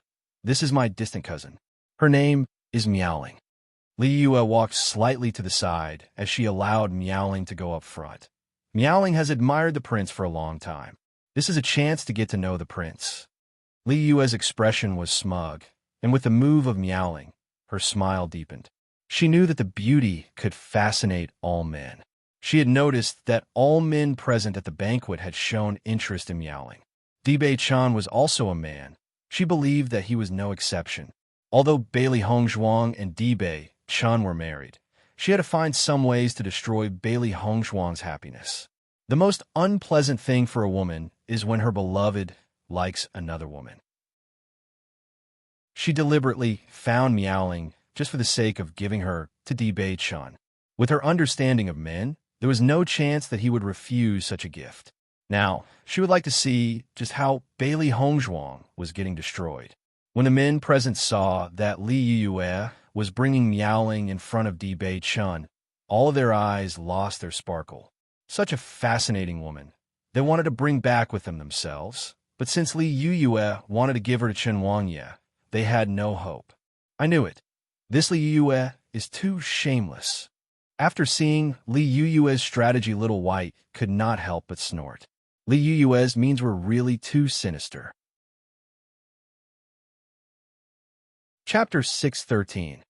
this is my distant cousin. Her name is Miaoling." Liu walked slightly to the side as she allowed Miaoling to go up front. Miaoling has admired the prince for a long time. This is a chance to get to know the prince. Liu's expression was smug, and with the move of Miaoling, her smile deepened. She knew that the beauty could fascinate all men. She had noticed that all men present at the banquet had shown interest in Miaoling. Bei-chan was also a man. She believed that he was no exception. Although Bailey Hongzhuang and Bei-chan were married, she had to find some ways to destroy Bailey Hongzhuang's happiness. The most unpleasant thing for a woman is when her beloved likes another woman. She deliberately found Miaoling just for the sake of giving her to Bei-chan. With her understanding of men, there was no chance that he would refuse such a gift. Now, she would like to see just how Bailey Hongzhuang was getting destroyed. When the men present saw that Liu was bringing Miaoling in front of Bei-chan, all of their eyes lost their sparkle. Such a fascinating woman. They wanted to bring back with them themselves, but since Liu wanted to give her to Chen Wang Ye, they had no hope. I knew it. This Liu is too shameless. After seeing Liu's strategy, Little White could not help but snort. Liu's means were really too sinister. Chapter 6:13.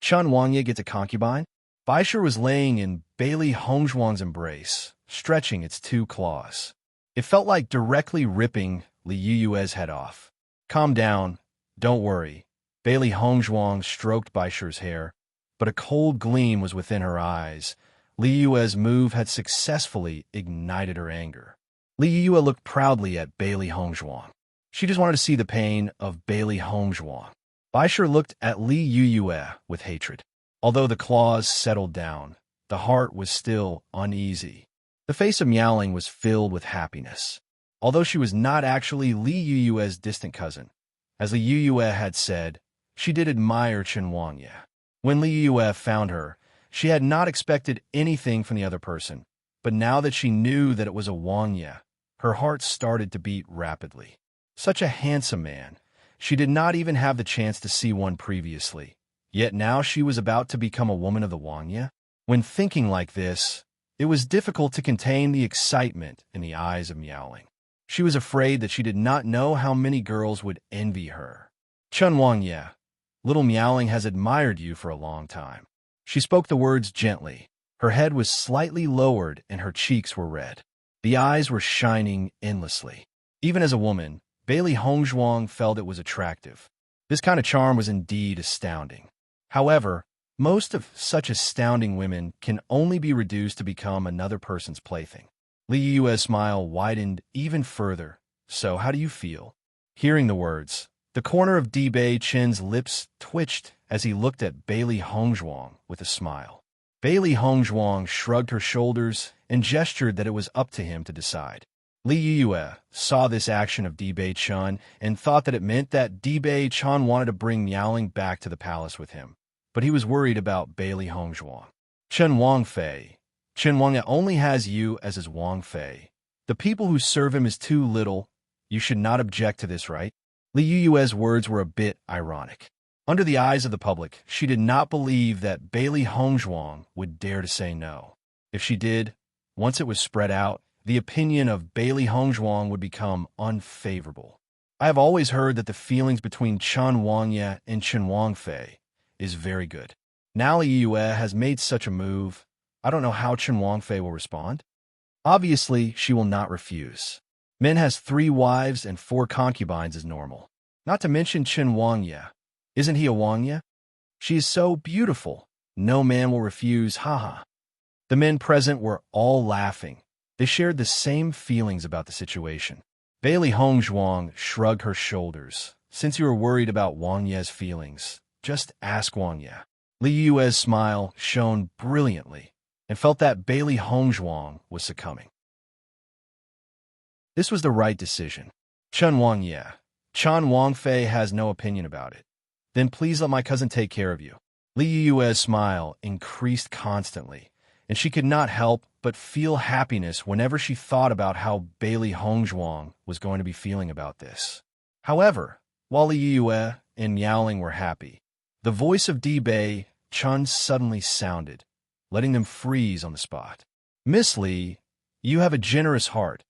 Chun Wangye gets a concubine? Baishur was laying in Bailey Hongzhuang's embrace, stretching its two claws. It felt like directly ripping Li Yue's head off. Calm down. Don't worry. Bailey Hongzhuang stroked Baishur's hair, but a cold gleam was within her eyes. Li Yue's move had successfully ignited her anger. Li Yue looked proudly at Bailey Hongzhuang. She just wanted to see the pain of Bailey Hongzhuang. Baishur looked at Li Yue with hatred. Although the claws settled down, the heart was still uneasy. The face of Miaoling was filled with happiness. Although she was not actually Li Yue's distant cousin, as Li Yue had said, she did admire Chen Wangye. When Li Yue found her, she had not expected anything from the other person, but now that she knew that it was a Wangye, her heart started to beat rapidly. Such a handsome man. She did not even have the chance to see one previously. Yet now she was about to become a woman of the Wangye? When thinking like this, it was difficult to contain the excitement in the eyes of Miaoling. She was afraid that she did not know how many girls would envy her. Chun Wangye, little Miaoling has admired you for a long time. She spoke the words gently. Her head was slightly lowered and her cheeks were red. The eyes were shining endlessly. Even as a woman, Bailey Hongzhuang felt it was attractive. This kind of charm was indeed astounding. However, most of such astounding women can only be reduced to become another person's plaything. Li Yue's smile widened even further. So, how do you feel? Hearing the words, the corner of Bei Chen's lips twitched as he looked at Bailey Hongzhuang with a smile. Bailey Hongzhuang shrugged her shoulders and gestured that it was up to him to decide. Li Yue saw this action of Bei Chen and thought that it meant that Bei Chen wanted to bring Miaoling back to the palace with him, but he was worried about Bailey Hongzhuang. Chen Wangfei. Chen Wangye only has you as his Wangfei. The people who serve him is too little. You should not object to this, right? Li Yue's words were a bit ironic. Under the eyes of the public, she did not believe that Bailey Hongzhuang would dare to say no. If she did, once it was spread out, the opinion of Bailey Hongzhuang would become unfavorable. I have always heard that the feelings between Chun Wangye and Chen Wangfei is very good. Now Li Yue has made such a move, I don't know how Chen Wangfei will respond. Obviously, she will not refuse. Min has 3 wives and 4 concubines is normal. Not to mention Chen Wangye. Isn't he a Wangye? She is so beautiful. No man will refuse, haha. The men present were all laughing. They shared the same feelings about the situation. Bailey Hongzhuang shrugged her shoulders. Since you are worried about Wangye's feelings, just ask Wangye. Li Yue's smile shone brilliantly and felt that Bailey Hongzhuang was succumbing. This was the right decision. Chun Wangye. Chan Wangfei has no opinion about it. Then please let my cousin take care of you. Li Yue's smile increased constantly, and she could not help but feel happiness whenever she thought about how Bailey Hongzhuang was going to be feeling about this. However, while Li Yue and Miaoling were happy, the voice of Bei Chen suddenly sounded, letting them freeze on the spot. Miss Li, you have a generous heart.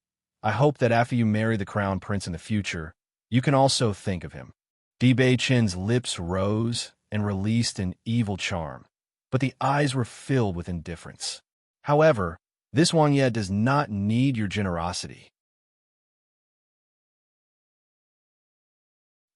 I hope that after you marry the crown prince in the future, you can also think of him. Bei Chen's lips rose and released an evil charm, but the eyes were filled with indifference. However, this Wangye does not need your generosity.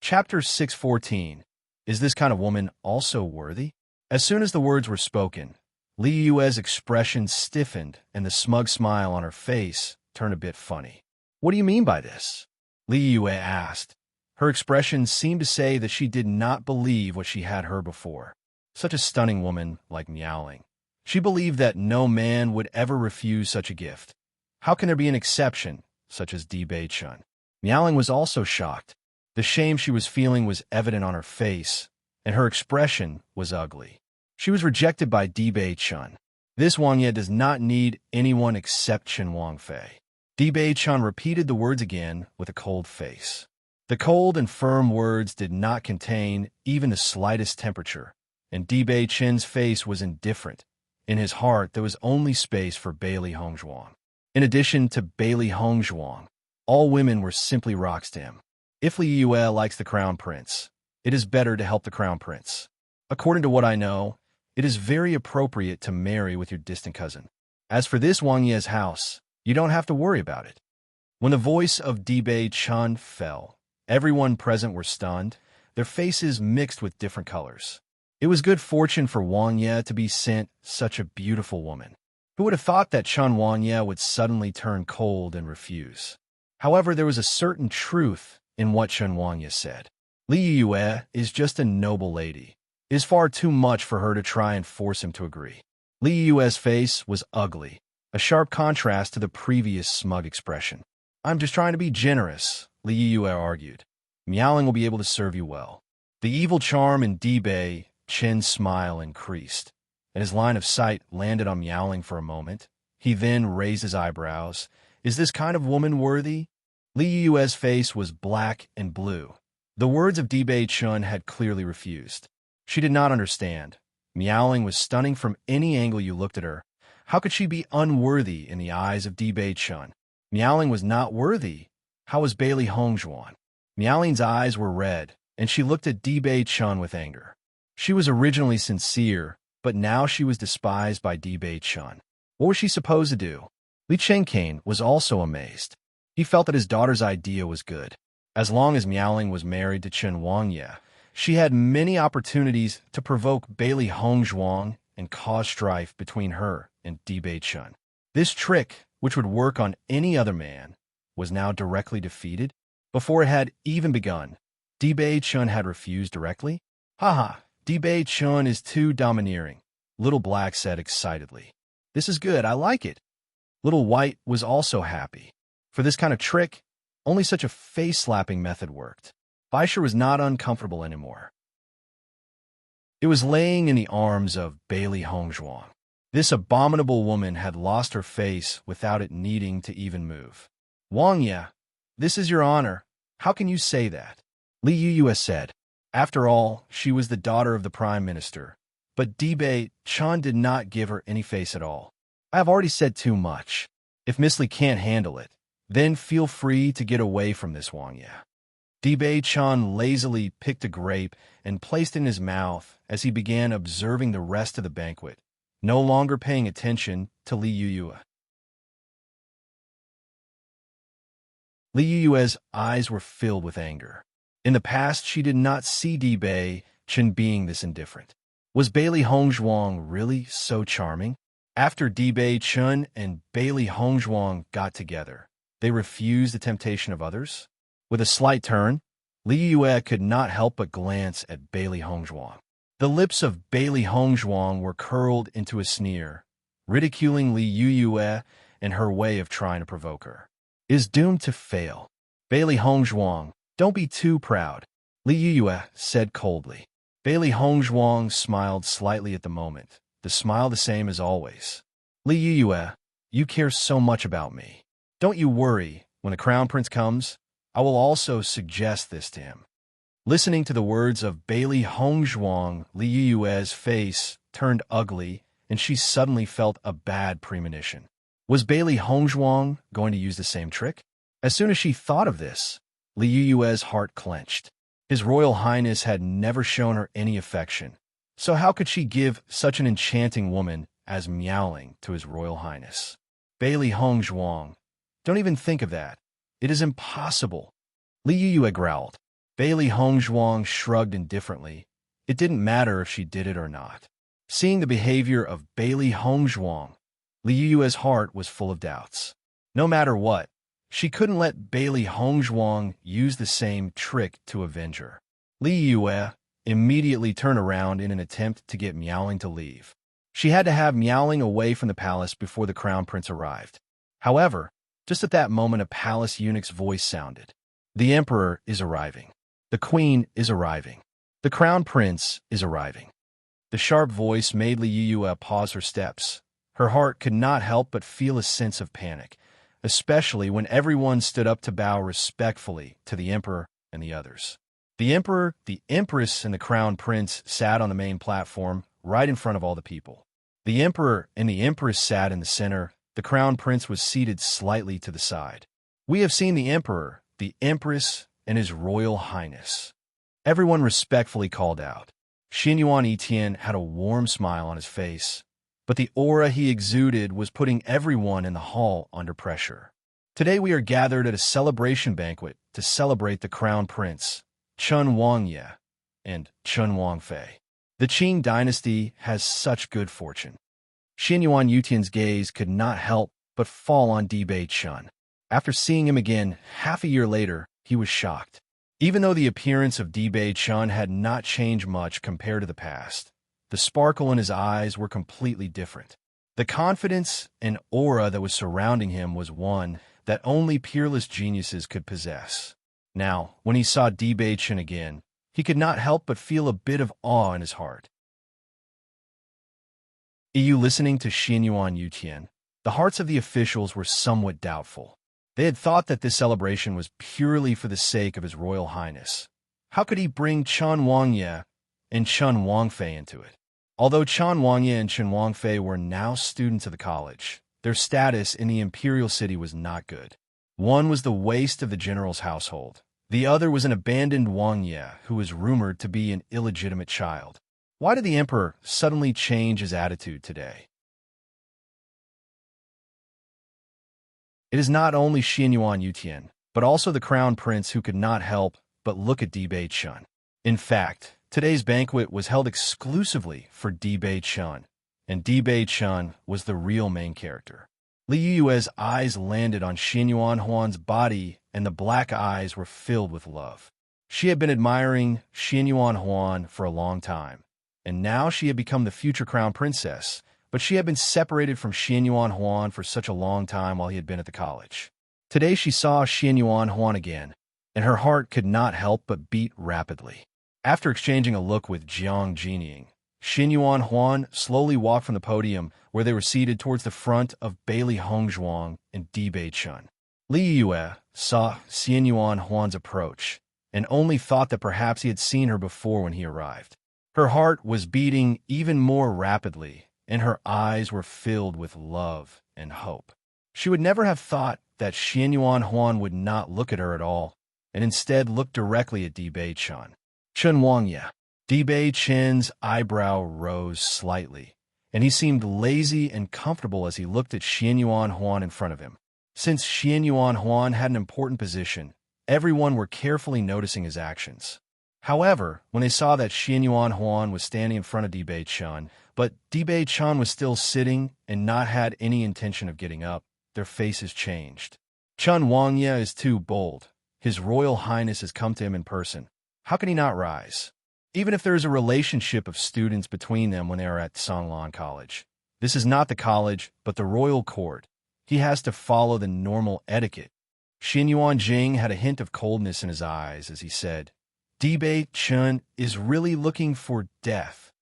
Chapter 614. Is this kind of woman also worthy? As soon as the words were spoken, Li Yue's expression stiffened and the smug smile on her face turned a bit funny. What do you mean by this? Li Yue asked. Her expression seemed to say that she did not believe what she had heard before. Such a stunning woman like Miaoling. She believed that no man would ever refuse such a gift. How can there be an exception, such as Bei Chen? Miaoling was also shocked. The shame she was feeling was evident on her face, and her expression was ugly. She was rejected by Bei Chen. This Wangye does not need anyone except Chen Wangfei. Bei Chen repeated the words again with a cold face. The cold and firm words did not contain even the slightest temperature, and Bei Chen's face was indifferent. In his heart, there was only space for Bailey Hongzhuang. In addition to Bailey Hongzhuang, all women were simply rocks to him. If Li Yue likes the crown prince, it is better to help the crown prince. According to what I know, it is very appropriate to marry with your distant cousin. As for this Wang Ye's house, you don't have to worry about it." When the voice of Dibei Chun fell, everyone present were stunned, their faces mixed with different colors. It was good fortune for Wang Ye to be sent such a beautiful woman. Who would have thought that Chun Wang Ye would suddenly turn cold and refuse? However, there was a certain truth in what Chun Wang Ye said. Li Yue is just a noble lady. It is far too much for her to try and force him to agree. Li Yue's face was ugly, a sharp contrast to the previous smug expression. "I'm just trying to be generous," Li Yue argued. "Miaoling will be able to serve you well." The evil charm in Dibei Chen's smile increased, and his line of sight landed on Miaoling for a moment. He then raised his eyebrows. "Is this kind of woman worthy?" Li Yue's face was black and blue. The words of Dibei Chun had clearly refused. She did not understand. Miaoling was stunning from any angle you looked at her. How could she be unworthy in the eyes of Dibei Chun? Miaoling was not worthy. How was Bailey Hongzhuan? Miaoling's eyes were red, and she looked at Dibei Chun with anger. She was originally sincere, but now she was despised by Dibei Chun. What was she supposed to do? Li Chengkane was also amazed. He felt that his daughter's idea was good. As long as Miaoling was married to Chen Wangye, she had many opportunities to provoke Bailey Hongzhuang and cause strife between her and Dibei Chun. This trick, which would work on any other man, was now directly defeated. Before it had even begun, Dibei Chun had refused directly. "Haha, Dibei Chun is too domineering," Little Black said excitedly. "This is good, I like it." Little White was also happy. For this kind of trick, only such a face-slapping method worked. Baisha was not uncomfortable anymore. It was laying in the arms of Bailey Hongzhuang. This abominable woman had lost her face without it needing to even move. "Wang Ye, this is your honor. How can you say that?" Li Yue said. After all, she was the daughter of the prime minister. But Dibei Chun did not give her any face at all. "I have already said too much. If Miss Li can't handle it, then feel free to get away from this Wang Ye." Dibei Chun lazily picked a grape and placed it in his mouth as he began observing the rest of the banquet, no longer paying attention to Li Yue. Li Yue's eyes were filled with anger. In the past, she did not see Dibei Chun being this indifferent. Was Bailey Hongzhuang really so charming? After Dibei Chun and Bailey Hongzhuang got together, they refused the temptation of others? With a slight turn, Li Yue could not help but glance at Bailey Hongzhuang. The lips of Bailey Hongzhuang were curled into a sneer, ridiculing Li Yue and her way of trying to provoke her. "Is doomed to fail. Bailey Hongzhuang, don't be too proud," Li Yue said coldly. Bailey Hongzhuang smiled slightly at the moment, the smile the same as always. "Li Yue, you care so much about me. Don't you worry, when the crown prince comes, I will also suggest this to him." Listening to the words of Bailey Hongzhuang, Li Yue's face turned ugly, and she suddenly felt a bad premonition. Was Bailey Hongzhuang going to use the same trick? As soon as she thought of this, Li Yue's heart clenched. His Royal Highness had never shown her any affection, so how could she give such an enchanting woman as Miaoling to his Royal Highness? "Bailey Hongzhuang, don't even think of that. It is impossible," Li Yue growled. Bailey Hongzhuang shrugged indifferently. It didn't matter if she did it or not. Seeing the behavior of Bailey Hongzhuang, Li Yue's heart was full of doubts. No matter what, she couldn't let Bailey Hongzhuang use the same trick to avenge her. Li Yue immediately turned around in an attempt to get Miaoling to leave. She had to have Miaoling away from the palace before the crown prince arrived. However, just at that moment a palace eunuch's voice sounded. "The emperor is arriving. The queen is arriving. The crown prince is arriving." The sharp voice made Li Yue pause her steps. Her heart could not help but feel a sense of panic, especially when everyone stood up to bow respectfully to the emperor and the others. The emperor, the empress, and the crown prince sat on the main platform, right in front of all the people. The emperor and the empress sat in the center. The crown prince was seated slightly to the side. "We have seen the emperor, the empress, and his royal highness," everyone respectfully called out. Xianyuan Etienne had a warm smile on his face, but the aura he exuded was putting everyone in the hall under pressure. Today we are gathered at a celebration banquet to celebrate the crown prince, Chen Wangye, and Chen Wangfei. The Qing dynasty has such good fortune. Xianyuan Yutian's gaze could not help but fall on Dibei Chen. After seeing him again half a year later, he was shocked. Even though the appearance of Dibei Chen had not changed much compared to the past, the sparkle in his eyes were completely different. The confidence and aura that was surrounding him was one that only peerless geniuses could possess. Now, when he saw Dibei Chen again, he could not help but feel a bit of awe in his heart. You listening to Xianyuan Yutian? The hearts of the officials were somewhat doubtful. They had thought that this celebration was purely for the sake of His Royal Highness. How could he bring Chen Wangye and Chen Wangfei into it? Although Chen Wangye and Chen Wangfei were now students of the college, their status in the imperial city was not good. One was the waste of the general's household. The other was an abandoned Wangye who was rumored to be an illegitimate child. Why did the emperor suddenly change his attitude today? It is not only Xianyuan Yutian, but also the crown prince who could not help but look at Dibei Chen. In fact, today's banquet was held exclusively for Dibei Chen, and Dibei Chen was the real main character. Li Yue's eyes landed on Xianyuan Huan's body, and the black eyes were filled with love. She had been admiring Xianyuan Huan for a long time, and now she had become the future crown princess, but she had been separated from Xianyuan Huan for such a long time while he had been at the college. Today she saw Xianyuan Huan again, and her heart could not help but beat rapidly. After exchanging a look with Jiang Jinying, Xianyuan Huan slowly walked from the podium where they were seated towards the front of Bailey Hongzhuang and Dibei Chen. Li Yue saw Xianyuan Huan's approach, and only thought that perhaps he had seen her before when he arrived. Her heart was beating even more rapidly, and her eyes were filled with love and hope. She would never have thought that Xianyuan Huan would not look at her at all, and instead look directly at Dibei Chen. Chen Wangye. Dibei Chen's eyebrow rose slightly, and he seemed lazy and comfortable as he looked at Xianyuan Huan in front of him. Since Xianyuan Huan had an important position, everyone were carefully noticing his actions. However, when they saw that Xianyuan Huan was standing in front of Dibei Chen, but Dibei Chen was still sitting and not had any intention of getting up, their faces changed. Chen Wangye is too bold. His Royal Highness has come to him in person. How can he not rise? Even if there is a relationship of students between them when they are at Songlan College. This is not the college, but the royal court. He has to follow the normal etiquette. Xianyuan Jing had a hint of coldness in his eyes as he said, Dibei Chen is really looking for death.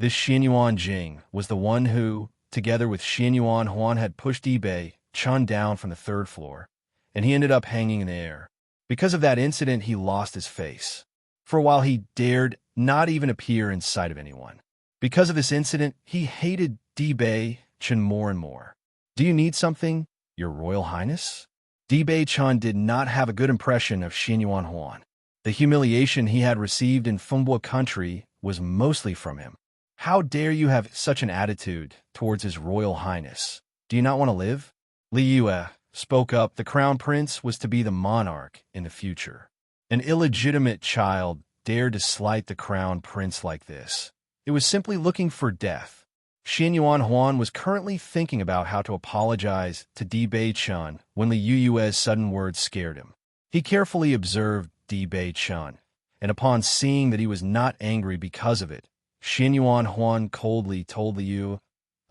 This Xianyuan Jing was the one who, together with Xianyuan Huan, had pushed Dibei Chen down from the third floor, and he ended up hanging in the air. Because of that incident, he lost his face. For a while, he dared not even appear in sight of anyone. Because of this incident, he hated Dibei Chen more and more. Do you need something, Your Royal Highness? Dibei Chen did not have a good impression of Xianyuan Huan. The humiliation he had received in Fengbo country was mostly from him. How dare you have such an attitude towards His Royal Highness? Do you not want to live? Li Yue spoke up. The crown prince was to be the monarch in the future. An illegitimate child dared to slight the crown prince like this. It was simply looking for death. Xianyuan Huan was currently thinking about how to apologize to Dibei Chen when Li Yue's sudden words scared him. He carefully observed Dibei Chen, and upon seeing that he was not angry because of it, Xianyuan Huan coldly told Li Yue,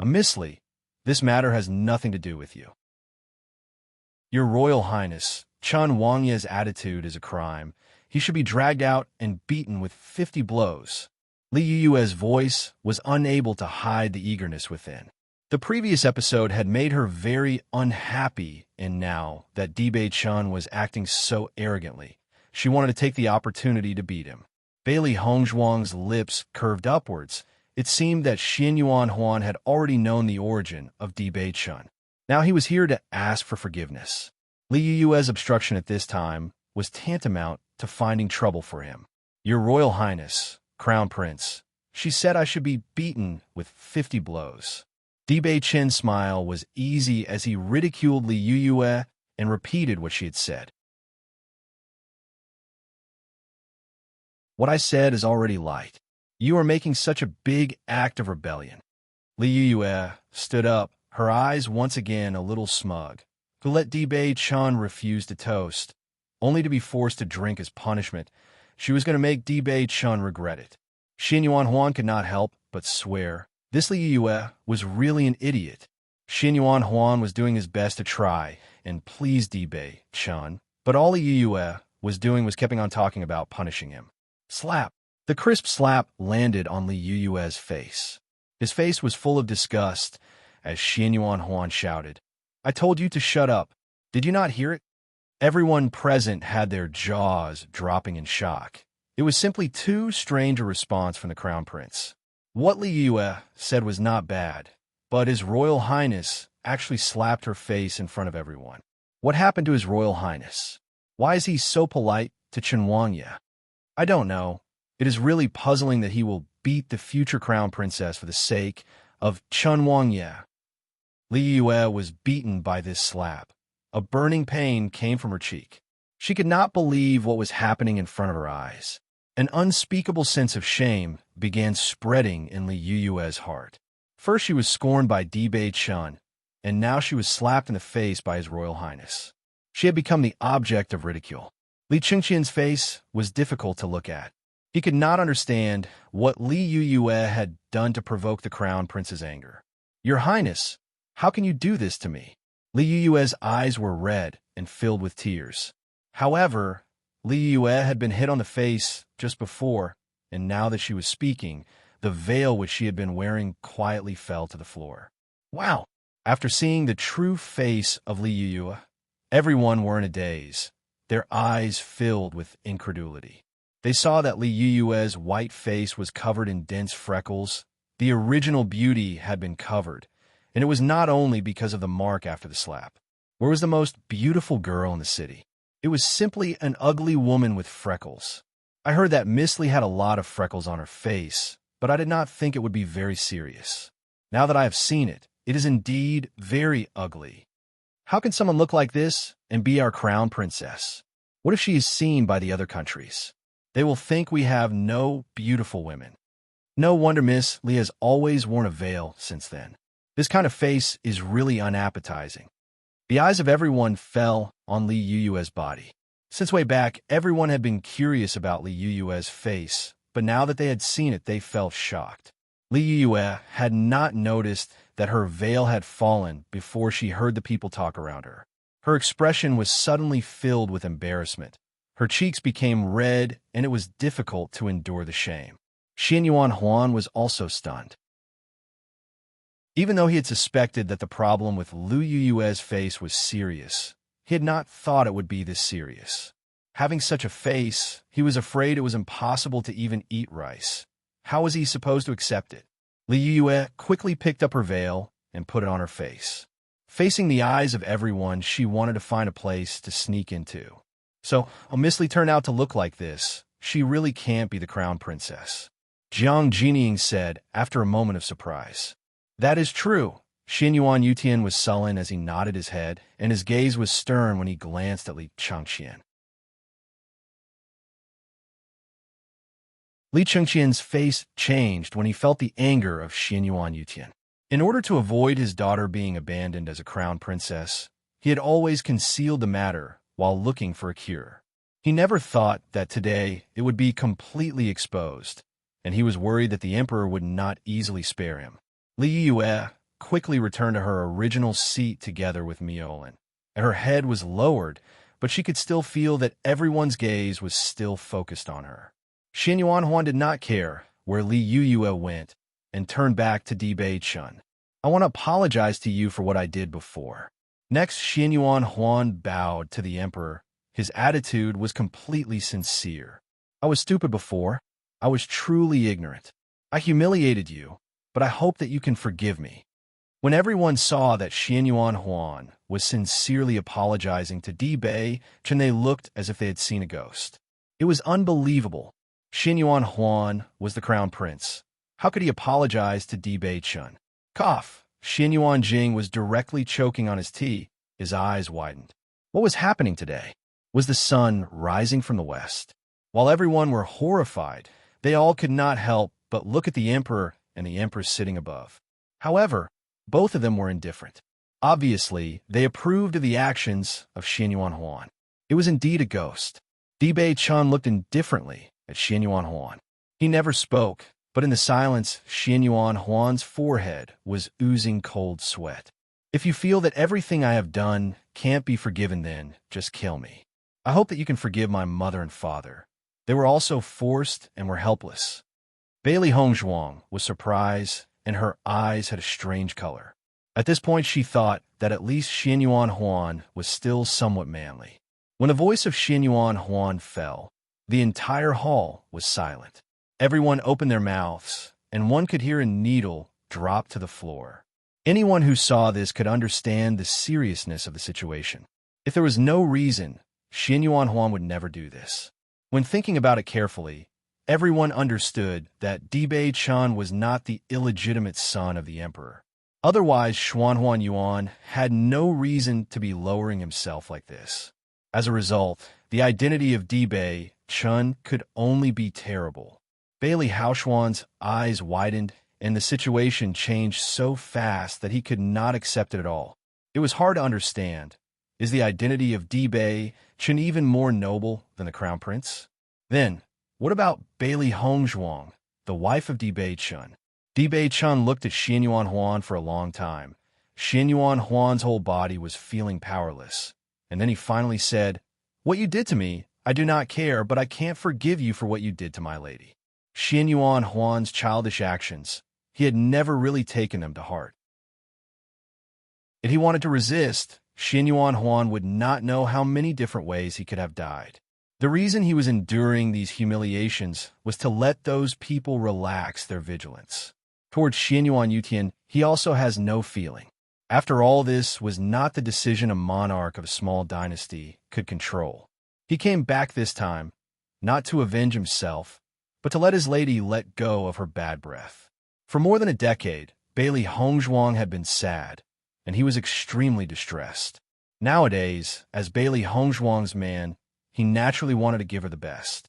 Miss Li, this matter has nothing to do with you. Your Royal Highness, Chen Wangye's attitude is a crime. He should be dragged out and beaten with 50 blows. Li Yue's voice was unable to hide the eagerness within. The previous episode had made her very unhappy, and now that Dibei Chen was acting so arrogantly, she wanted to take the opportunity to beat him. Bailey Hongzhuang's lips curved upwards. It seemed that Xianyuan Huan had already known the origin of Dibei Chen. Now he was here to ask for forgiveness. Li Yue's obstruction at this time was tantamount to finding trouble for him. Your Royal Highness, Crown Prince, She said I should be beaten with 50 blows. Dibei Chen's smile was easy as he ridiculed Li Yuyue and repeated what she had said. What I said is already light. You are making such a big act of rebellion. Li Yuyue stood up, her eyes once again a little smug, to let Dibei Chen refuse to toast, only to be forced to drink as punishment. She was going to make Dibei Chen regret it. Xin Yuan Huan could not help but swear. This Li Yuyue was really an idiot. Xin Yuan Huan was doing his best to try and please Dibei Chen, but all Li Yuyue was doing was keeping on talking about punishing him. Slap! The crisp slap landed on Li Yuyue's face. His face was full of disgust as Xin Yuan Huan shouted, I told you to shut up. Did you not hear it? Everyone present had their jaws dropping in shock. It was simply too strange a response from the Crown Prince. What Li Yuyue said was not bad, but His Royal Highness actually slapped her face in front of everyone. What happened to His Royal Highness? Why is he so polite to Chen Wangye? I don't know. It is really puzzling that he will beat the future Crown Princess for the sake of Chen Wangye. Li Yuyue was beaten by this slap. A burning pain came from her cheek. She could not believe what was happening in front of her eyes. An unspeakable sense of shame began spreading in Li Yuyue's heart. First she was scorned by Dibei Chen, and now she was slapped in the face by His Royal Highness. She had become the object of ridicule. Li Qingqian's face was difficult to look at. He could not understand what Li Yuyue had done to provoke the Crown Prince's anger. Your Highness, how can you do this to me? Li Yuyue's eyes were red and filled with tears. However, Li Yuyue had been hit on the face just before, and now that she was speaking, the veil which she had been wearing quietly fell to the floor. Wow! After seeing the true face of Li Yuyue, everyone were in a daze, their eyes filled with incredulity. They saw that Li Yuyue's white face was covered in dense freckles. The original beauty had been covered, and it was not only because of the mark after the slap. Where was the most beautiful girl in the city? It was simply an ugly woman with freckles. I heard that Miss Li had a lot of freckles on her face, but I did not think it would be very serious. Now that I have seen it, it is indeed very ugly. How can someone look like this and be our crown princess? What if she is seen by the other countries? They will think we have no beautiful women. No wonder Miss Li has always worn a veil since then. This kind of face is really unappetizing. The eyes of everyone fell on Li Yuyue's body. Since way back, everyone had been curious about Li Yuyue's face, but now that they had seen it, they felt shocked. Li Yuyue had not noticed that her veil had fallen before she heard the people talk around her. Her expression was suddenly filled with embarrassment. Her cheeks became red, and it was difficult to endure the shame. Xin Yuan Huan was also stunned. Even though he had suspected that the problem with Li Yuyue's face was serious, he had not thought it would be this serious. Having such a face, he was afraid it was impossible to even eat rice. How was he supposed to accept it? Li Yuyue quickly picked up her veil and put it on her face. Facing the eyes of everyone, she wanted to find a place to sneak into. So, Miss Li turned out to look like this. She really can't be the crown princess. Jiang Jinying said after a moment of surprise. That is true. Xin Yuan Yutian was sullen as he nodded his head, and his gaze was stern when he glanced at Li Chengqian. Li Chengqian's face changed when he felt the anger of Xin Yuan Yutian. In order to avoid his daughter being abandoned as a crown princess, he had always concealed the matter while looking for a cure. He never thought that today it would be completely exposed, and he was worried that the emperor would not easily spare him. Li Yuyue quickly returned to her original seat together with Miolin. Her head was lowered, but she could still feel that everyone's gaze was still focused on her. Xin Yuan Huan did not care where Li Yuyue went and turned back to Dibei Chen. I want to apologize to you for what I did before. Next, Xin Yuan Huan bowed to the emperor. His attitude was completely sincere. I was stupid before. I was truly ignorant. I humiliated you, but I hope that you can forgive me. When everyone saw that Xin Yuan Huan was sincerely apologizing to Dibei Chen, they looked as if they had seen a ghost. It was unbelievable. Xin Yuan Huan was the crown prince, How could he apologize to Di Bei-chun? Cough. Xin Yuanjing was directly choking on his tea. His eyes widened. What was happening today? Was the sun rising from the west? While everyone were horrified, they all could not help but look at the emperor and the empress sitting above. However, both of them were indifferent. Obviously, they approved of the actions of Xin Yuanhuan. It was indeed a ghost. Di Bei-chun looked indifferently at Xin Yuanhuan. He never spoke, but in the silence, Xin Yuanhuan's forehead was oozing cold sweat. If you feel that everything I have done can't be forgiven, then just kill me. I hope that you can forgive my mother and father. They were also forced and were helpless. Bailey Hongzhuang was surprised, and her eyes had a strange color. At this point, she thought that at least Xin Yuanhuan was still somewhat manly. When the voice of Xin Yuanhuan fell, the entire hall was silent. Everyone opened their mouths, and one could hear a needle drop to the floor. Anyone who saw this could understand the seriousness of the situation. If there was no reason, Xin Yuanhuan would never do this. When thinking about it carefully, everyone understood that Di Bei-chun was not the illegitimate son of the emperor. Otherwise, Xuanhuan Yuan had no reason to be lowering himself like this. As a result, the identity of Di Bei-chun could only be terrible. Bailey Haoshuan's eyes widened, and the situation changed so fast that he could not accept it at all. It was hard to understand. Is the identity of Di Bei-chun even more noble than the crown prince? Then, what about Bailey Hongzhuang, the wife of Di Bei-chun? Di Bei-chun looked at Xin Yuanhuan for a long time. Xin Yuanhuan's whole body was feeling powerless. And then he finally said, "What you did to me, I do not care, but I can't forgive you for what you did to my lady." Xin Yuanhuan's childish actions, he had never really taken them to heart. If he wanted to resist, Xin Yuanhuan would not know how many different ways he could have died. The reason he was enduring these humiliations was to let those people relax their vigilance. Towards Xin Yuanyutian, he also has no feeling. After all, this was not the decision a monarch of a small dynasty could control. He came back this time, not to avenge himself, but to let his lady let go of her bad breath. For more than a decade, Bailey Hongzhuang had been sad, and he was extremely distressed. Nowadays, as Bailey Hongzhuang's man, he naturally wanted to give her the best.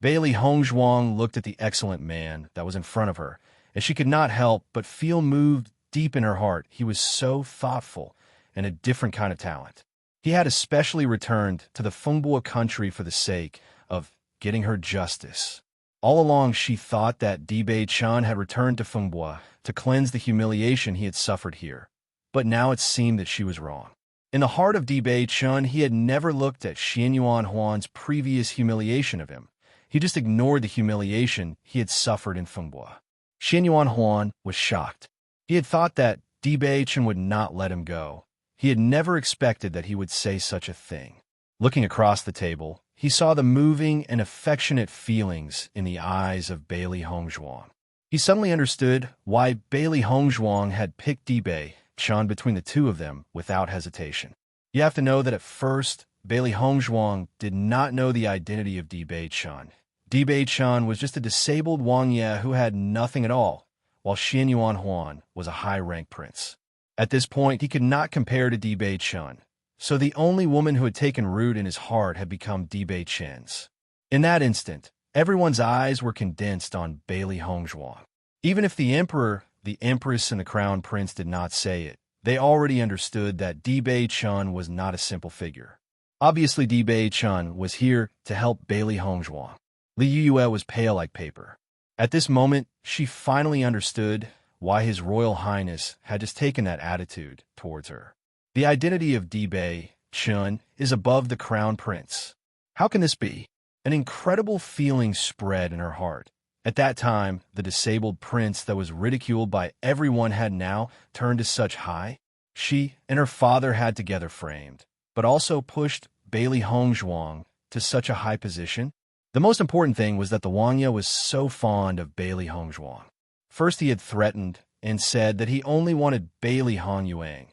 Bailey Hongzhuang looked at the excellent man that was in front of her, and she could not help but feel moved deep in her heart. He was so thoughtful and a different kind of talent. He had especially returned to the Fengbua country for the sake of getting her justice. All along, she thought that Di Bei-chun had returned to Fengbua to cleanse the humiliation he had suffered here. But now it seemed that she was wrong. In the heart of Di Bei-chun, he had never looked at Xin Yuanhuan's previous humiliation of him. He just ignored the humiliation he had suffered in Fengbua. Xin Yuanhuan was shocked. He had thought that Di Bei-chun would not let him go. He had never expected that he would say such a thing. Looking across the table, he saw the moving and affectionate feelings in the eyes of Bailey Hongzhuang. He suddenly understood why Bailey Hongzhuang had picked Di Bei-chun between the two of them without hesitation. You have to know that at first, Bailey Hongzhuang did not know the identity of Di Bei-chun. Di Bei-chun was just a disabled Wang Ye who had nothing at all, while Xin Yuanhuan was a high-rank prince. At this point, he could not compare to Di Bei-chun, so the only woman who had taken root in his heart had become Di Bei-chun's. In that instant, everyone's eyes were condensed on Bailey Hongzhuang. Even if the emperor, the empress, and the crown prince did not say it, they already understood that Di Bei-chun was not a simple figure. Obviously, Di Bei-chun was here to help Bailey Hongzhuang. Li Yue was pale like paper. At this moment, she finally understood why His Royal Highness had just taken that attitude towards her. The identity of Di Bei-chun is above the crown prince. How can this be? An incredible feeling spread in her heart. At that time, the disabled prince that was ridiculed by everyone had now turned to such high. She and her father had together framed, but also pushed Bailey Hongzhuang to such a high position. The most important thing was that the Wang Ye was so fond of Bailey Hongzhuang. First, he had threatened and said that he only wanted Bailey Hongyuan.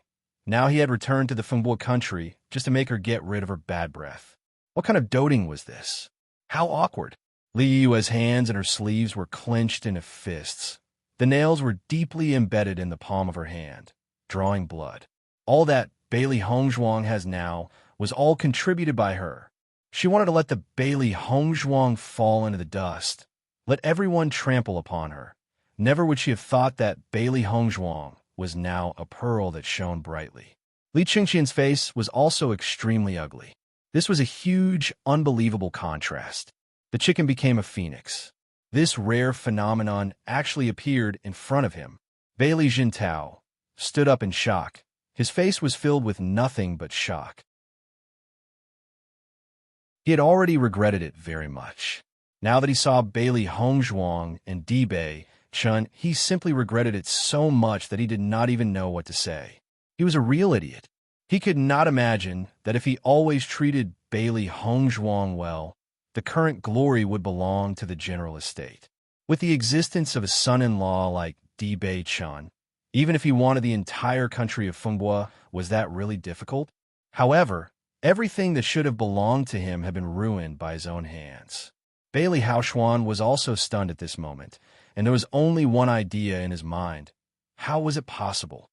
Now he had returned to the Fengbua country just to make her get rid of her bad breath. What kind of doting was this? How awkward. Li Yue's hands and her sleeves were clenched into fists. The nails were deeply embedded in the palm of her hand, drawing blood. All that Bailey Hongzhuang has now was all contributed by her. She wanted to let the Bailey Hongzhuang fall into the dust, let everyone trample upon her. Never would she have thought that Bailey Hongzhuang was now a pearl that shone brightly. Li Qingqian's face was also extremely ugly. This was a huge, unbelievable contrast. The chicken became a phoenix. This rare phenomenon actually appeared in front of him. Bailey Jintao stood up in shock. His face was filled with nothing but shock. He had already regretted it very much. Now that he saw Bailey Hongzhuang and Dibei Chun, he simply regretted it so much that he did not even know what to say. He was a real idiot. He could not imagine that if he always treated Bailey Hongzhuang well, the current glory would belong to the general estate. With the existence of a son-in-law like Dibei Chun, even if he wanted the entire country of Fengbua, was that really difficult? However, everything that should have belonged to him had been ruined by his own hands. Bailey Haoshuan was also stunned at this moment, and there was only one idea in his mind. How was it possible?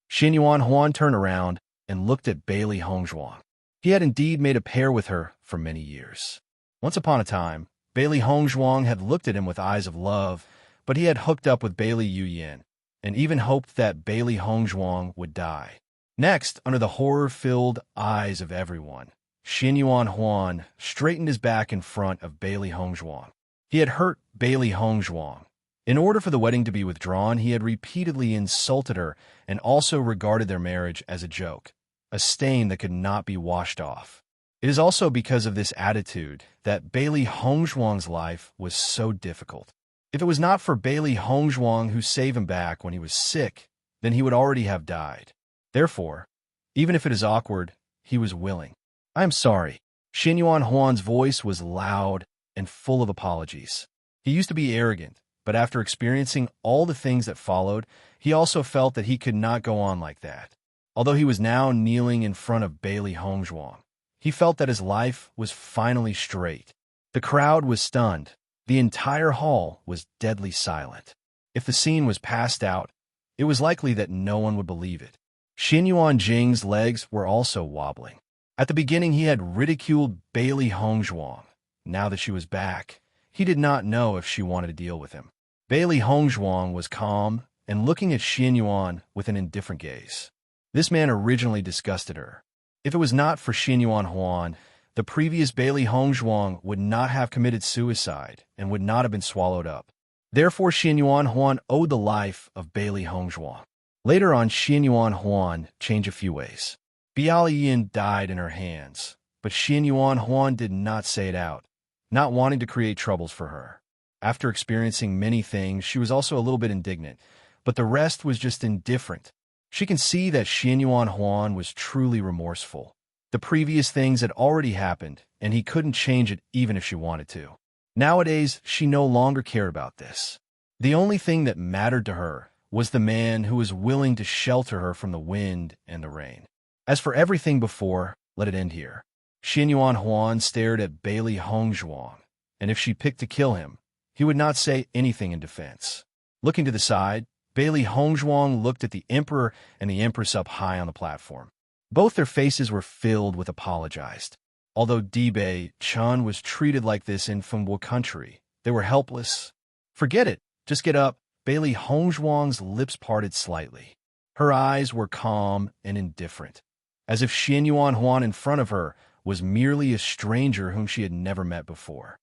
Xin Yuan Huan turned around and looked at Bailey Hongzhuang. He had indeed made a pair with her for many years. Once upon a time, Bailey Hongzhuang had looked at him with eyes of love, but he had hooked up with Bailey Yuyan, and even hoped that Bailey Hongzhuang would die. Next, under the horror-filled eyes of everyone, Xin Yuan Huan straightened his back in front of Bailey Hongzhuang. He had hurt Bailey Hongzhuang. In order for the wedding to be withdrawn, he had repeatedly insulted her and also regarded their marriage as a joke, a stain that could not be washed off. It is also because of this attitude that Bailey Hongzhuang's life was so difficult. If it was not for Bailey Hongzhuang who saved him back when he was sick, then he would already have died. Therefore, even if it is awkward, he was willing. I am sorry. Xin Yuan Huan's voice was loud and full of apologies. He used to be arrogant, but after experiencing all the things that followed, he also felt that he could not go on like that. Although he was now kneeling in front of Bailey Hongzhuang, he felt that his life was finally straight. The crowd was stunned. The entire hall was deadly silent. If the scene was passed out, it was likely that no one would believe it. Xin Yuan Jing's legs were also wobbling. At the beginning, he had ridiculed Bailey Hongzhuang. Now that she was back, he did not know if she wanted to deal with him. Bailey Hongzhuang was calm and looking at Xin Yuan with an indifferent gaze. This man originally disgusted her. If it was not for Xin Yuan Huan, the previous Bailey Hongzhuang would not have committed suicide and would not have been swallowed up. Therefore, Xin Yuan Huan owed the life of Bailey Hongzhuang. Later on, Xin Yuan Huan changed a few ways. Biao Yin died in her hands, but Xin Yuan Huan did not say it out, not wanting to create troubles for her. After experiencing many things, she was also a little bit indignant, but the rest was just indifferent. She can see that Xin Yuan Huan was truly remorseful. The previous things had already happened, and he couldn't change it even if she wanted to. Nowadays, she no longer cared about this. The only thing that mattered to her was the man who was willing to shelter her from the wind and the rain. As for everything before, let it end here. Xin Yuan Huan stared at Bailey Hongzhuang, and if she picked to kill him, he would not say anything in defense. Looking to the side, Bailey Hongzhuang looked at the emperor and the empress up high on the platform. Both their faces were filled with apologized. Although Dibei Chun was treated like this in Fengbua country, they were helpless. Forget it. Just get up. Bailey Hongzhuang's lips parted slightly. Her eyes were calm and indifferent, as if Xin Yuan Huan in front of her was merely a stranger whom she had never met before.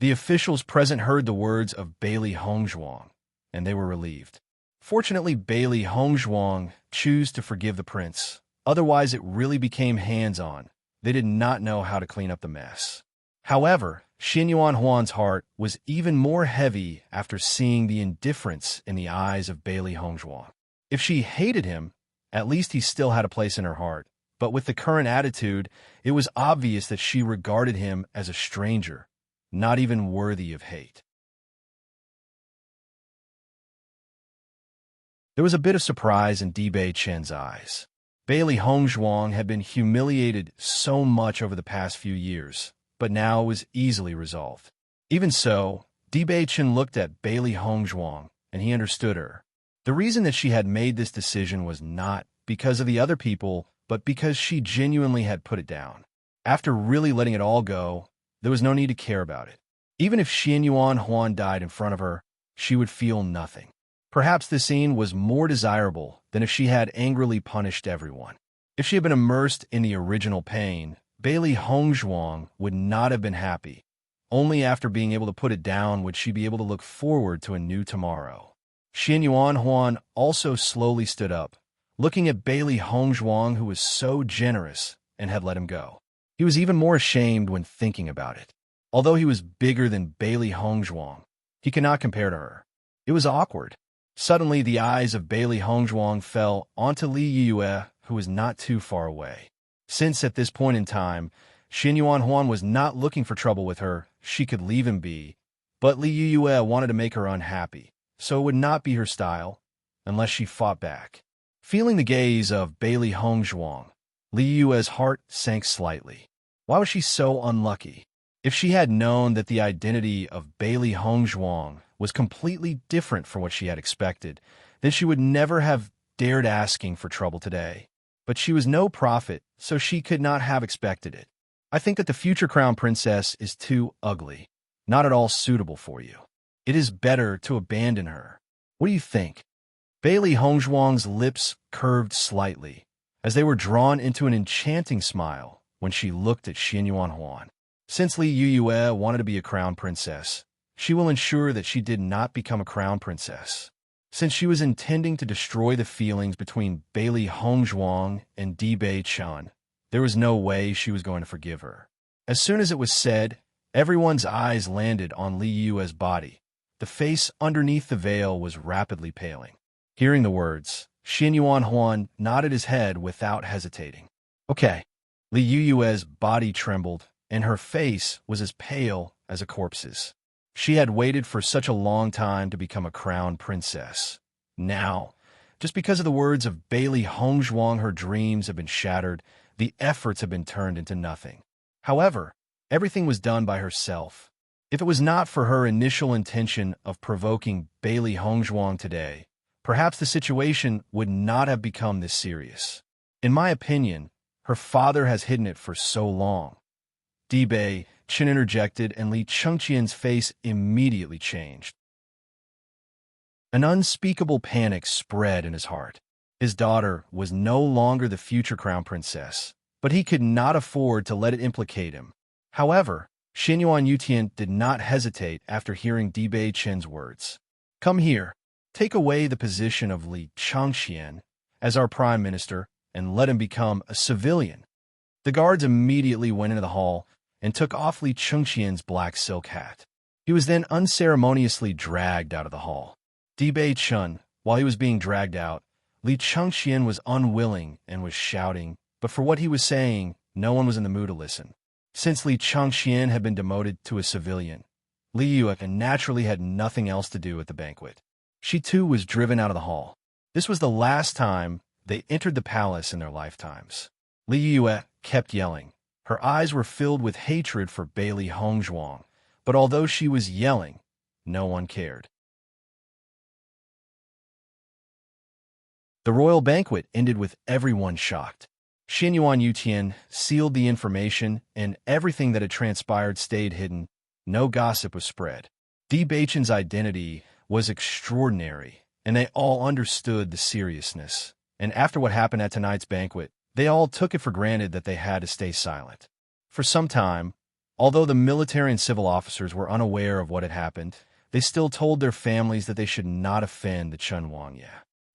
The officials present heard the words of Bailey Hongzhuang, and they were relieved. Fortunately, Bailey Hongzhuang chose to forgive the prince. Otherwise, it really became hands-on. They did not know how to clean up the mess. However, Xin Yuan Huan's heart was even more heavy after seeing the indifference in the eyes of Bailey Hongzhuang. If she hated him, at least he still had a place in her heart. But with the current attitude, it was obvious that she regarded him as a stranger, not even worthy of hate. There was a bit of surprise in Dibei Chen's eyes. Bailey Hongzhuang had been humiliated so much over the past few years, but now it was easily resolved. Even so, Di Beichen looked at Bailey Hongzhuang, and he understood her. The reason that she had made this decision was not because of the other people, but because she genuinely had put it down. After really letting it all go, there was no need to care about it. Even if Xian Yuan Huan died in front of her, she would feel nothing. Perhaps this scene was more desirable than if she had angrily punished everyone. If she had been immersed in the original pain, Bailey Hongzhuang would not have been happy. Only after being able to put it down would she be able to look forward to a new tomorrow. Xian Yuan Huan also slowly stood up, looking at Bailey Hongzhuang, who was so generous and had let him go. He was even more ashamed when thinking about it. Although he was bigger than Bailey Hongzhuang, he could not compare to her. It was awkward. Suddenly, the eyes of Bailey Hongzhuang fell onto Li Yue, who was not too far away. Since at this point in time, Xian Yuan Huan was not looking for trouble with her, she could leave him be. But Li Yue wanted to make her unhappy, so it would not be her style, unless she fought back. Feeling the gaze of Bailey Hongzhuang, Li Yue's heart sank slightly. Why was she so unlucky? If she had known that the identity of Bailey Hongzhuang was completely different from what she had expected, then she would never have dared asking for trouble today. But she was no prophet, so she could not have expected it. I think that the future crown princess is too ugly, not at all suitable for you. It is better to abandon her. What do you think? Bailey Hongzhuang's lips curved slightly, as they were drawn into an enchanting smile when she looked at Xian Yuan Huan. Since Li Yue wanted to be a crown princess, she will ensure that she did not become a crown princess. Since she was intending to destroy the feelings between Bailey Hongzhuang and Di Beichen, there was no way she was going to forgive her. As soon as it was said, everyone's eyes landed on Li Yue's body. The face underneath the veil was rapidly paling. Hearing the words, Xian Yuan Huan nodded his head without hesitating. Okay. Li Yue's body trembled, and her face was as pale as a corpse's. She had waited for such a long time to become a crown princess. Now, just because of the words of Bailey Hongzhuang, her dreams have been shattered, the efforts have been turned into nothing. However, everything was done by herself. If it was not for her initial intention of provoking Bailey Hongzhuang today, perhaps the situation would not have become this serious. In my opinion, her father has hidden it for so long. Di Beichen interjected, and Li Chengqian's face immediately changed. An unspeakable panic spread in his heart. His daughter was no longer the future crown princess, but he could not afford to let it implicate him. However, Xian Yuan Yutian did not hesitate after hearing Di Beichen's words. Come here, take away the position of Li Chengqian as our prime minister, and let him become a civilian. The guards immediately went into the hall and took off Li Chengqian's black silk hat. He was then unceremoniously dragged out of the hall. Di Beichen, while he was being dragged out, Li Chengqian was unwilling and was shouting, but for what he was saying, no one was in the mood to listen. Since Li Chengqian had been demoted to a civilian, Li Yue naturally had nothing else to do at the banquet. She too was driven out of the hall. This was the last time they entered the palace in their lifetimes. Li Yue kept yelling. Her eyes were filled with hatred for Bailey Hongzhuang, but although she was yelling, no one cared. The royal banquet ended with everyone shocked. Xian Yuan Yutian sealed the information, and everything that had transpired stayed hidden. No gossip was spread. Di Beichen's identity was extraordinary, and they all understood the seriousness. And after what happened at tonight's banquet, they all took it for granted that they had to stay silent. For some time, although the military and civil officers were unaware of what had happened, they still told their families that they should not offend the Chen Wangye.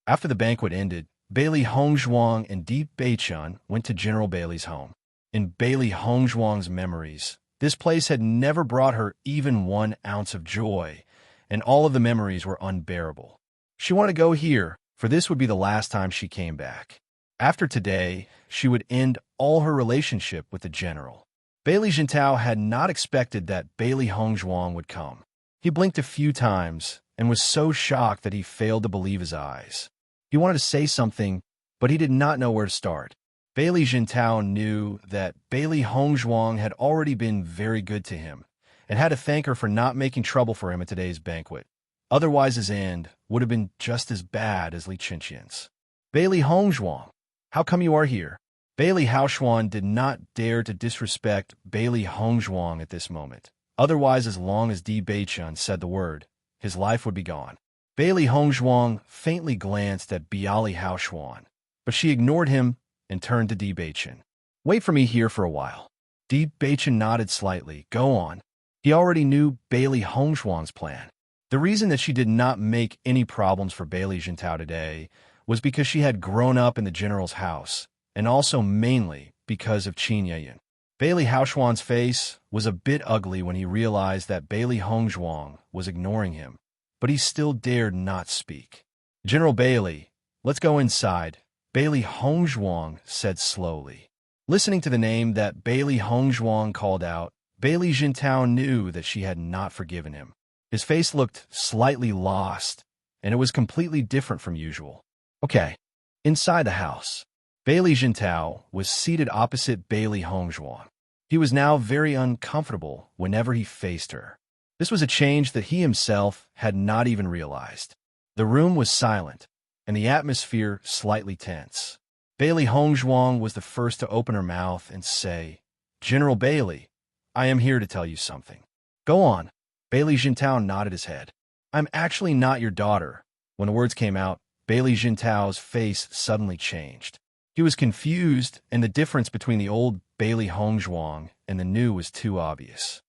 After the banquet ended, Bailey Hongzhuang and Di Beichen went to General Bailey's home. In Bailey Hongzhuang's memories, this place had never brought her even 1 ounce of joy, and all of the memories were unbearable. She wanted to go here, for this would be the last time she came back. After today, she would end all her relationship with the general. Bailey Jintao had not expected that Bailey Hongzhuang would come. He blinked a few times and was so shocked that he failed to believe his eyes. He wanted to say something, but he did not know where to start. Bailey Jintao knew that Bailey Hongzhuang had already been very good to him, and had to thank her for not making trouble for him at today's banquet. Otherwise, his end would have been just as bad as Li Qinqian's. Bailey Hongzhuang, how come you are here? Bailey Haoshuan did not dare to disrespect Bailey Hongzhuang at this moment. Otherwise, as long as Di Beichun said the word, his life would be gone. Bailey Hongzhuang faintly glanced at Bailey Haoshuan, but she ignored him and turned to Di Beichun. Wait for me here for a while. Di Beichun nodded slightly. Go on. He already knew Bailey Hongzhuang's plan. The reason that she did not make any problems for Bailey Jintao today was because she had grown up in the general's house, and also mainly because of Qin Yeyun. Bailey Haoshuan's face was a bit ugly when he realized that Bailey Hongzhuang was ignoring him, but he still dared not speak. General Bailey, let's go inside, Bailey Hongzhuang said slowly. Listening to the name that Bailey Hongzhuang called out, Bailey Jintao knew that she had not forgiven him. His face looked slightly lost, and it was completely different from usual. Okay, inside the house. Bailey Jintao was seated opposite Bailey Hongzhuang. He was now very uncomfortable whenever he faced her. This was a change that he himself had not even realized. The room was silent, and the atmosphere slightly tense. Bailey Hongzhuang was the first to open her mouth and say, General Bailey, I am here to tell you something. Go on. Bailey Jintao nodded his head. I'm actually not your daughter. When the words came out, Bailey Jintao's face suddenly changed. He was confused, and the difference between the old Bailey Hongzhuang and the new was too obvious.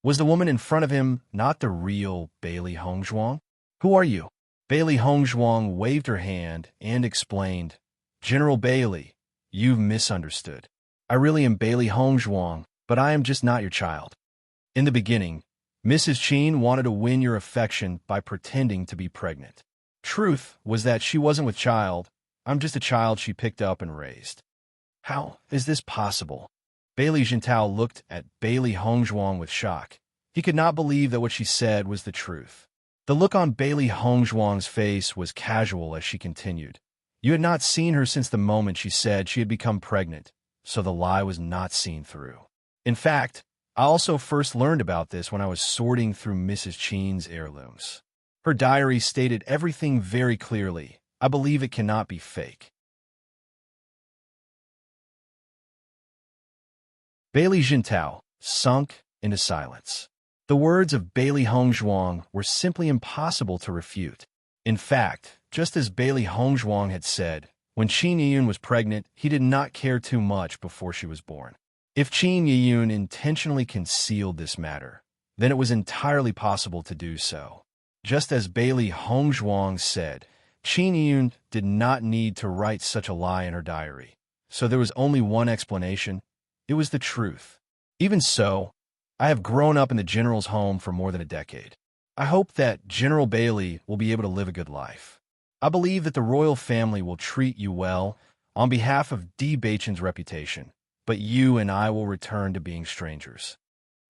Was the woman in front of him not the real Bailey Hongzhuang? Who are you? Bailey Hongzhuang waved her hand and explained, General Bailey, you've misunderstood. I really am Bailey Hongzhuang, but I am just not your child. In the beginning, Mrs. Qin wanted to win your affection by pretending to be pregnant. Truth was that she wasn't with child. I'm just a child she picked up and raised. How is this possible? Bailey Jintao looked at Bailey Hongzhuang with shock. He could not believe that what she said was the truth. The look on Bailey Hongzhuang's face was casual as she continued. You had not seen her since the moment she said she had become pregnant, so the lie was not seen through. In fact, I also first learned about this when I was sorting through Mrs. Qin's heirlooms. Her diary stated everything very clearly. I believe it cannot be fake. Bailey Jintao sunk into silence. The words of Bailey Hongzhuang were simply impossible to refute. In fact, just as Bailey Hongzhuang had said, when Qin Yeyun was pregnant, he did not care too much before she was born. If Qin Yeyun intentionally concealed this matter, then it was entirely possible to do so. Just as Bailey Hongzhuang said, Qin Yeyun did not need to write such a lie in her diary. So there was only one explanation. It was the truth. Even so, I have grown up in the general's home for more than a decade. I hope that General Bailey will be able to live a good life. I believe that the royal family will treat you well on behalf of Di Beichun's reputation, but you and I will return to being strangers.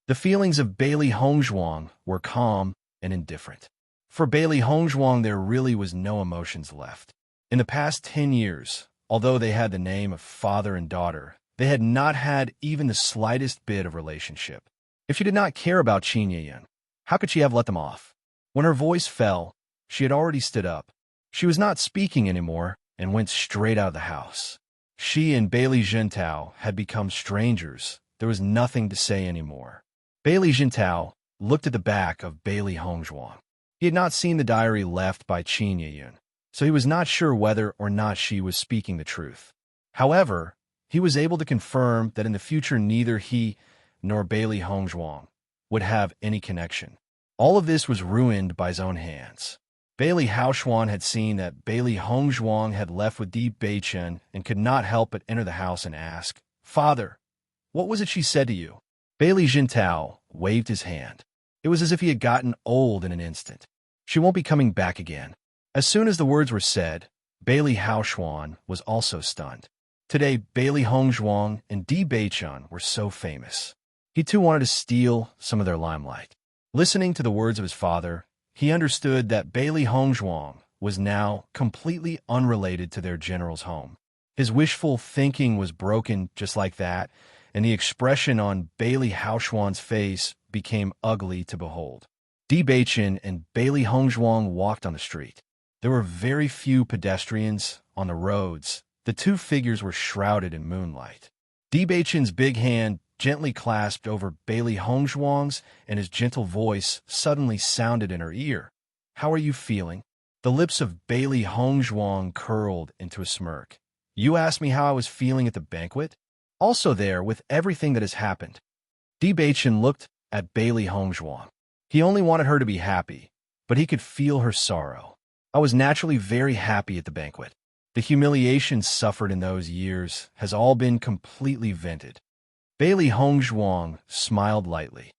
The feelings of Bailey Hongzhuang were calm and indifferent. For Bailey Hongzhuang, there really was no emotions left. In the past 10 years, although they had the name of father and daughter, they had not had even the slightest bit of relationship. If she did not care about Qin Yeyun, how could she have let them off? When her voice fell, she had already stood up. She was not speaking anymore and went straight out of the house. She and Bailey Jintao had become strangers. There was nothing to say anymore. Bailey Jintao looked at the back of Bailey Hongzhuang. He had not seen the diary left by Qin Yeyun, so he was not sure whether or not she was speaking the truth. However, he was able to confirm that in the future neither he nor Bailey Hongzhuang would have any connection. All of this was ruined by his own hands. Bailey Haoshuan had seen that Bailey Hongzhuang had left with Di Beichun and could not help but enter the house and ask, Father, what was it she said to you? Bailey Jintao waved his hand. It was as if he had gotten old in an instant. She won't be coming back again. As soon as the words were said, Bailey Haoshuan was also stunned. Today, Bailey Hongzhuang and Di Beichun were so famous. He too wanted to steal some of their limelight. Listening to the words of his father, he understood that Bailey Hongzhuang was now completely unrelated to their general's home. His wishful thinking was broken just like that, and the expression on Bailey Haoxuan's face became ugly to behold. Di Beichen and Bailey Hongzhuang walked on the street. There were very few pedestrians on the roads. The two figures were shrouded in moonlight. Di Beichen's big hand gently clasped over Bailey Hongzhuang's, and his gentle voice suddenly sounded in her ear. "How are you feeling?" The lips of Bailey Hongzhuang curled into a smirk. "You asked me how I was feeling at the banquet? Also there, with everything that has happened." Di Beichen looked at Bailey Hongzhuang. He only wanted her to be happy, but he could feel her sorrow. "I was naturally very happy at the banquet. The humiliation suffered in those years has all been completely vented." Bailey Hongzhuang smiled lightly.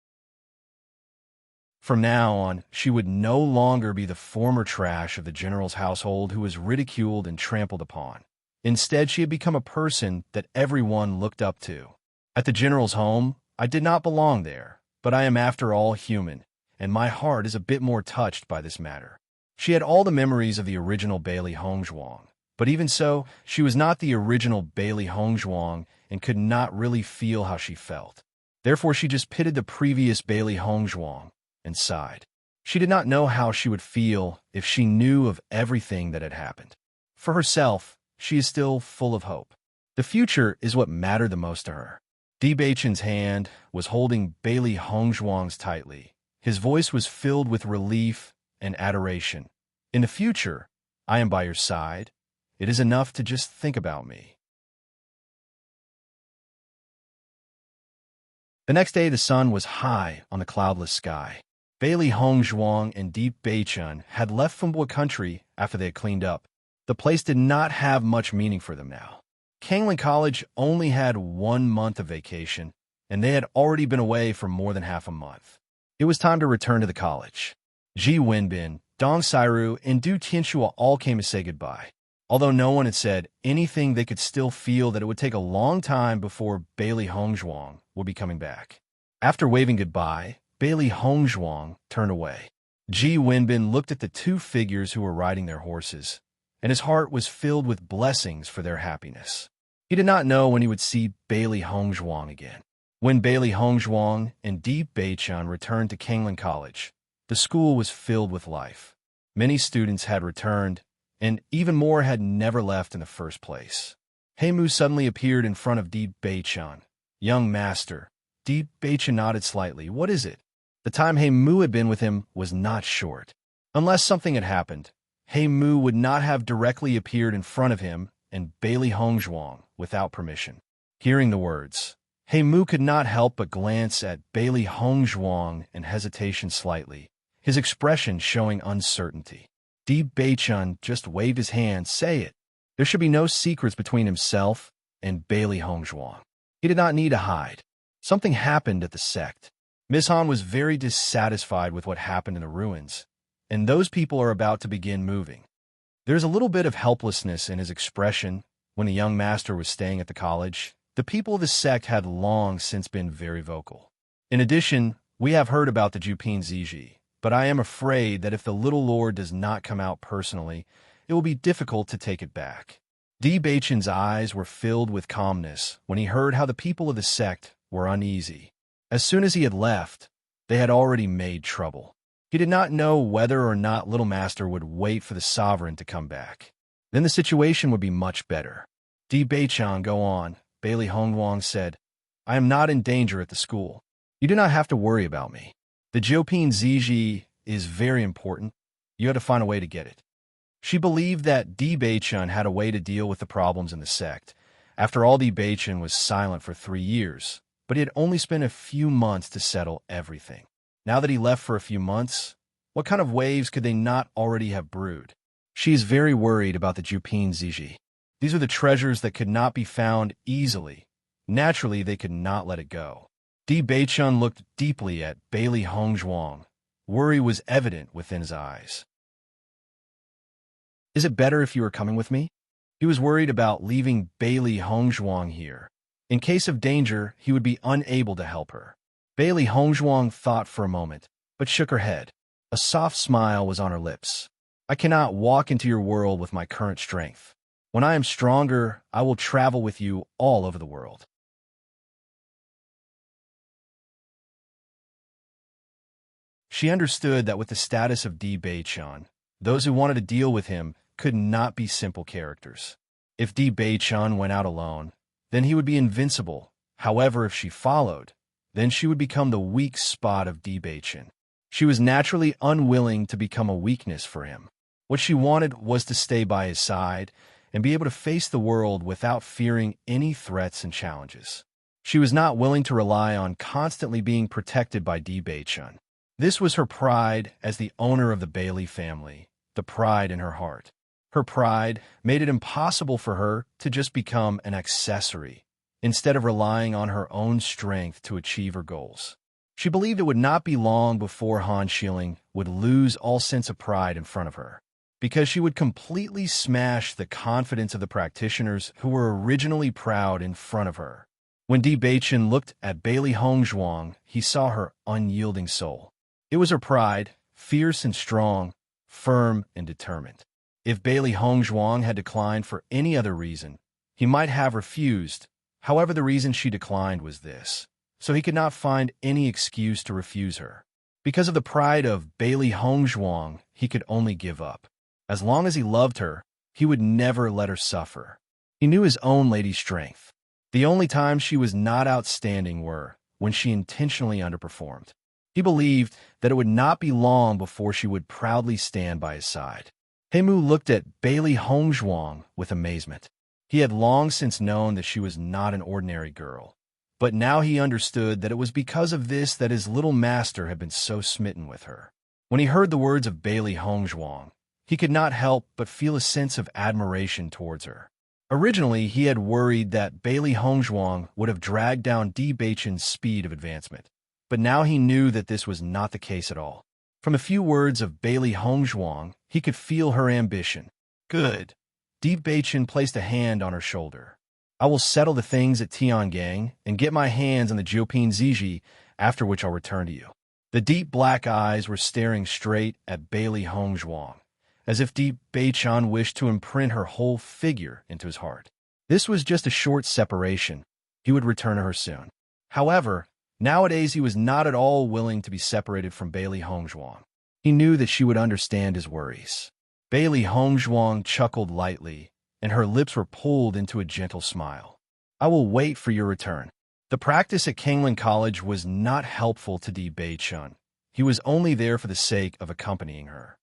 From now on, she would no longer be the former trash of the general's household who was ridiculed and trampled upon. Instead, she had become a person that everyone looked up to. At the general's home, I did not belong there, but I am after all human, and my heart is a bit more touched by this matter. She had all the memories of the original Bailey Hongzhuang, but even so, she was not the original Bailey Hongzhuang and could not really feel how she felt. Therefore, she just pitied the previous Bailey Hongzhuang and sighed. She did not know how she would feel if she knew of everything that had happened. For herself, she is still full of hope. The future is what mattered the most to her. Di Beichen's hand was holding Bailey Hongzhuang's tightly. His voice was filled with relief and adoration. "In the future, I am by your side. It is enough to just think about me." The next day, the sun was high on the cloudless sky. Bailey Hongzhuang and Di Beichen had left Fumbo country after they had cleaned up. The place did not have much meaning for them now. Kangling College only had 1 month of vacation, and they had already been away for more than half a month. It was time to return to the college. Ji Wenbin, Dong Sairu, and Du Tianxua all came to say goodbye. Although no one had said anything, they could still feel that it would take a long time before Bailey Hongzhuang would be coming back. After waving goodbye, Bailey Hongzhuang turned away. Ji Wenbin looked at the two figures who were riding their horses, and his heart was filled with blessings for their happiness. He did not know when he would see Bailey Hongzhuang again. When Bailey Hongzhuang and Di Beichen returned to Kangling College, the school was filled with life. Many students had returned, and even more had never left in the first place. Heimu suddenly appeared in front of Di Beichen. "Young master." Di Beichen nodded slightly. "What is it?" The time Heimu had been with him was not short. Unless something had happened, Heimu would not have directly appeared in front of him and Bailey Hongzhuang without permission. Hearing the words, Heimu could not help but glance at Bailey Hongzhuang and hesitation slightly, his expression showing uncertainty. Di Beichen just waved his hand. "Say it." There should be no secrets between himself and Bailey Hongzhuang. He did not need to hide. Something happened at the sect. Miss Han was very dissatisfied with what happened in the ruins, and those people are about to begin moving. There's a little bit of helplessness in his expression when the young master was staying at the college. The people of the sect had long since been very vocal. In addition, we have heard about the Jupin Ziji, but I am afraid that if the little lord does not come out personally, it will be difficult to take it back. Di Beichen's eyes were filled with calmness when he heard how the people of the sect were uneasy. As soon as he had left, they had already made trouble. He did not know whether or not Little Master would wait for the sovereign to come back. Then the situation would be much better. "Di Beichen, go on," Bailey Hongzhuang said. "I am not in danger at the school. You do not have to worry about me. The Jopin Ziji is very important. You have to find a way to get it." She believed that Di Beichen had a way to deal with the problems in the sect. After all, Di Beichen was silent for 3 years, but he had only spent a few months to settle everything. Now that he left for a few months, what kind of waves could they not already have brewed? She is very worried about the Jupin Ziji. These are the treasures that could not be found easily. Naturally, they could not let it go. Di Beichen looked deeply at Bailey Hongzhuang. Worry was evident within his eyes. "Is it better if you are coming with me?" He was worried about leaving Bailey Hongzhuang here. In case of danger, he would be unable to help her. Bailey Hongzhuang thought for a moment, but shook her head. A soft smile was on her lips. I cannot walk into your world with my current strength. When I am stronger, I will travel with you all over the world. She understood that with the status of Di Bei-chan, those who wanted to deal with him could not be simple characters. If Di Bei-chan went out alone, then he would be invincible. However, if she followed, then she would become the weak spot of Di Bei-chan. She was naturally unwilling to become a weakness for him. What she wanted was to stay by his side and be able to face the world without fearing any threats and challenges. She was not willing to rely on constantly being protected by Di Bei-chan. This was her pride as the owner of the Bailey family, the pride in her heart. Her pride made it impossible for her to just become an accessory, instead of relying on her own strength to achieve her goals. She believed it would not be long before Han Shieling would lose all sense of pride in front of her, because she would completely smash the confidence of the practitioners who were originally proud in front of her. When Di Bei-chan looked at Bailey Hongzhuang, he saw her unyielding soul. It was her pride, fierce and strong, firm and determined. If Bailey Hongzhuang had declined for any other reason, he might have refused. However, the reason she declined was this, so he could not find any excuse to refuse her. Because of the pride of Bailey Hongzhuang, he could only give up. As long as he loved her, he would never let her suffer. He knew his own lady's strength. The only times she was not outstanding were when she intentionally underperformed. He believed that it would not be long before she would proudly stand by his side. Heimu looked at Bailey Hongzhuang with amazement. He had long since known that she was not an ordinary girl, but now he understood that it was because of this that his little master had been so smitten with her. When he heard the words of Bailey Hongzhuang, he could not help but feel a sense of admiration towards her. Originally, he had worried that Bailey Hongzhuang would have dragged down Di Bei-chan's speed of advancement, but now he knew that this was not the case at all. From a few words of Bailey Hongzhuang, he could feel her ambition. Good. Di Bei-chan placed a hand on her shoulder. I will settle the things at Tiangang and get my hands on the Jiuping Ziji, after which I'll return to you. The deep black eyes were staring straight at Bailey Hongzhuang, as if Di Bei-chan wished to imprint her whole figure into his heart. This was just a short separation. He would return to her soon. However, nowadays he was not at all willing to be separated from Bailey Hongzhuang. He knew that she would understand his worries. Bailey Hongzhuang chuckled lightly, and her lips were pulled into a gentle smile. I will wait for your return. The practice at Kangling College was not helpful to Di Bei-chan. He was only there for the sake of accompanying her.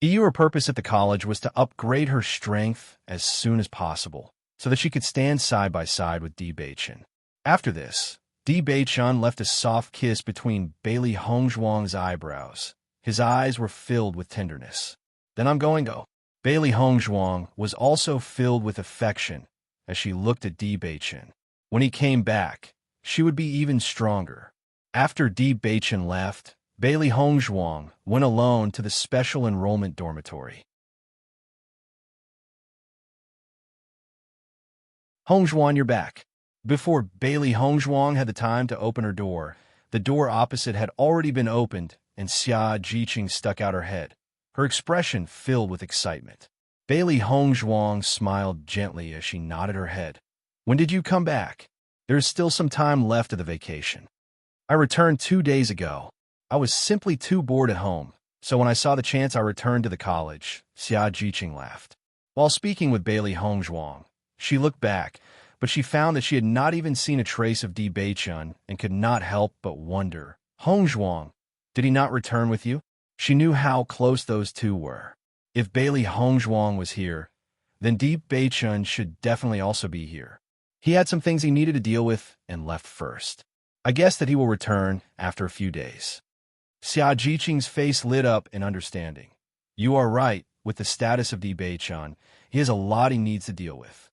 Her purpose at the college was to upgrade her strength as soon as possible, so that she could stand side by side with Di Bei-chan. After this, Di Bei-chan left a soft kiss between Bailey Hongzhuang's eyebrows. His eyes were filled with tenderness. Then I'm going to go. Bailey Hongzhuang was also filled with affection as she looked at Di Bei-chan. When he came back, she would be even stronger. After Di Bei-chan left, Bailey Hongzhuang went alone to the special enrollment dormitory. Hongzhuang, you're back. Before Bailey Hongzhuang had the time to open her door, the door opposite had already been opened, and Xia Jiqing stuck out her head, her expression filled with excitement. Bailey Hongzhuang smiled gently as she nodded her head. When did you come back? There is still some time left of the vacation. I returned 2 days ago. I was simply too bored at home, so when I saw the chance I returned to the college, Xia Jiqing laughed. While speaking with Bailey Hongzhuang, she looked back, but she found that she had not even seen a trace of Di Bei-chan and could not help but wonder. Hongzhuang, did he not return with you? She knew how close those two were. If Bailey Hongzhuang was here, then Di Bei-chan should definitely also be here. He had some things he needed to deal with and left first. I guess that he will return after a few days. Xia Jiqing's face lit up in understanding. You are right, with the status of Di Bei-chan, he has a lot he needs to deal with.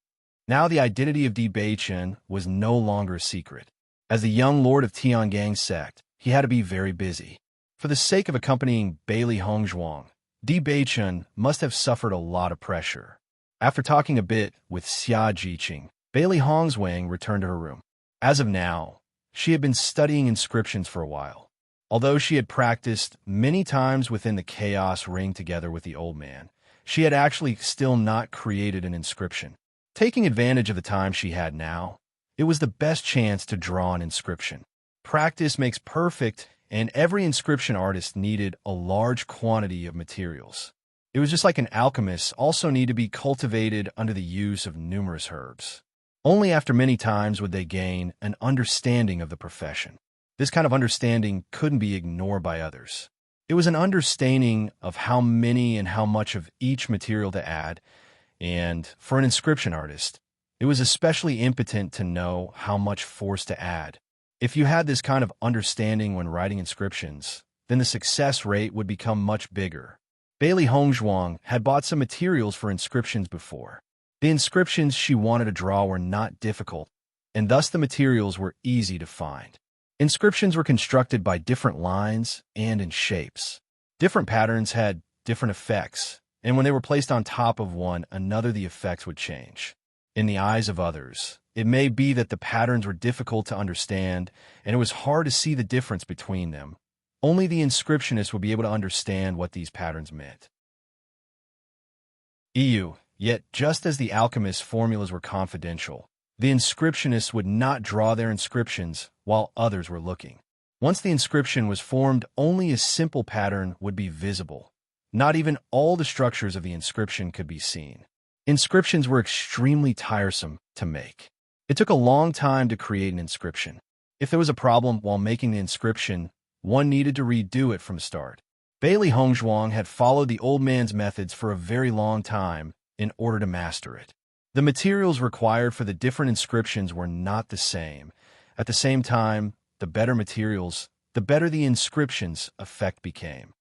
Now the identity of Di Bei-chan was no longer a secret. As the young lord of Tiangang sect, he had to be very busy. For the sake of accompanying Bailey Hongzhuang, Di Bei-chan must have suffered a lot of pressure. After talking a bit with Xia Jiqing, Bailey Hongzhuang returned to her room. As of now, she had been studying inscriptions for a while. Although she had practiced many times within the chaos ring together with the old man, she had actually still not created an inscription. Taking advantage of the time she had now, it was the best chance to draw an inscription. Practice makes perfect, and every inscription artist needed a large quantity of materials. It was just like an alchemist also needed to be cultivated under the use of numerous herbs. Only after many times would they gain an understanding of the profession. This kind of understanding couldn't be ignored by others. It was an understanding of how many and how much of each material to add, and for an inscription artist, it was especially impotent to know how much force to add. If you had this kind of understanding when writing inscriptions, then the success rate would become much bigger. Bailey Hongzhuang had bought some materials for inscriptions before. The inscriptions she wanted to draw were not difficult, and thus the materials were easy to find. Inscriptions were constructed by different lines and in shapes. Different patterns had different effects, and when they were placed on top of one another, the effects would change. In the eyes of others, it may be that the patterns were difficult to understand, and it was hard to see the difference between them. Only the inscriptionist would be able to understand what these patterns meant. Yet, just as the alchemist's formulas were confidential, the inscriptionists would not draw their inscriptions while others were looking. Once the inscription was formed, only a simple pattern would be visible. Not even all the structures of the inscription could be seen. Inscriptions were extremely tiresome to make. It took a long time to create an inscription. If there was a problem while making the inscription, one needed to redo it from the start. Bailey Hongzhuang had followed the old man's methods for a very long time in order to master it. The materials required for the different inscriptions were not the same. At the same time, the better materials, the better the inscription's effect became.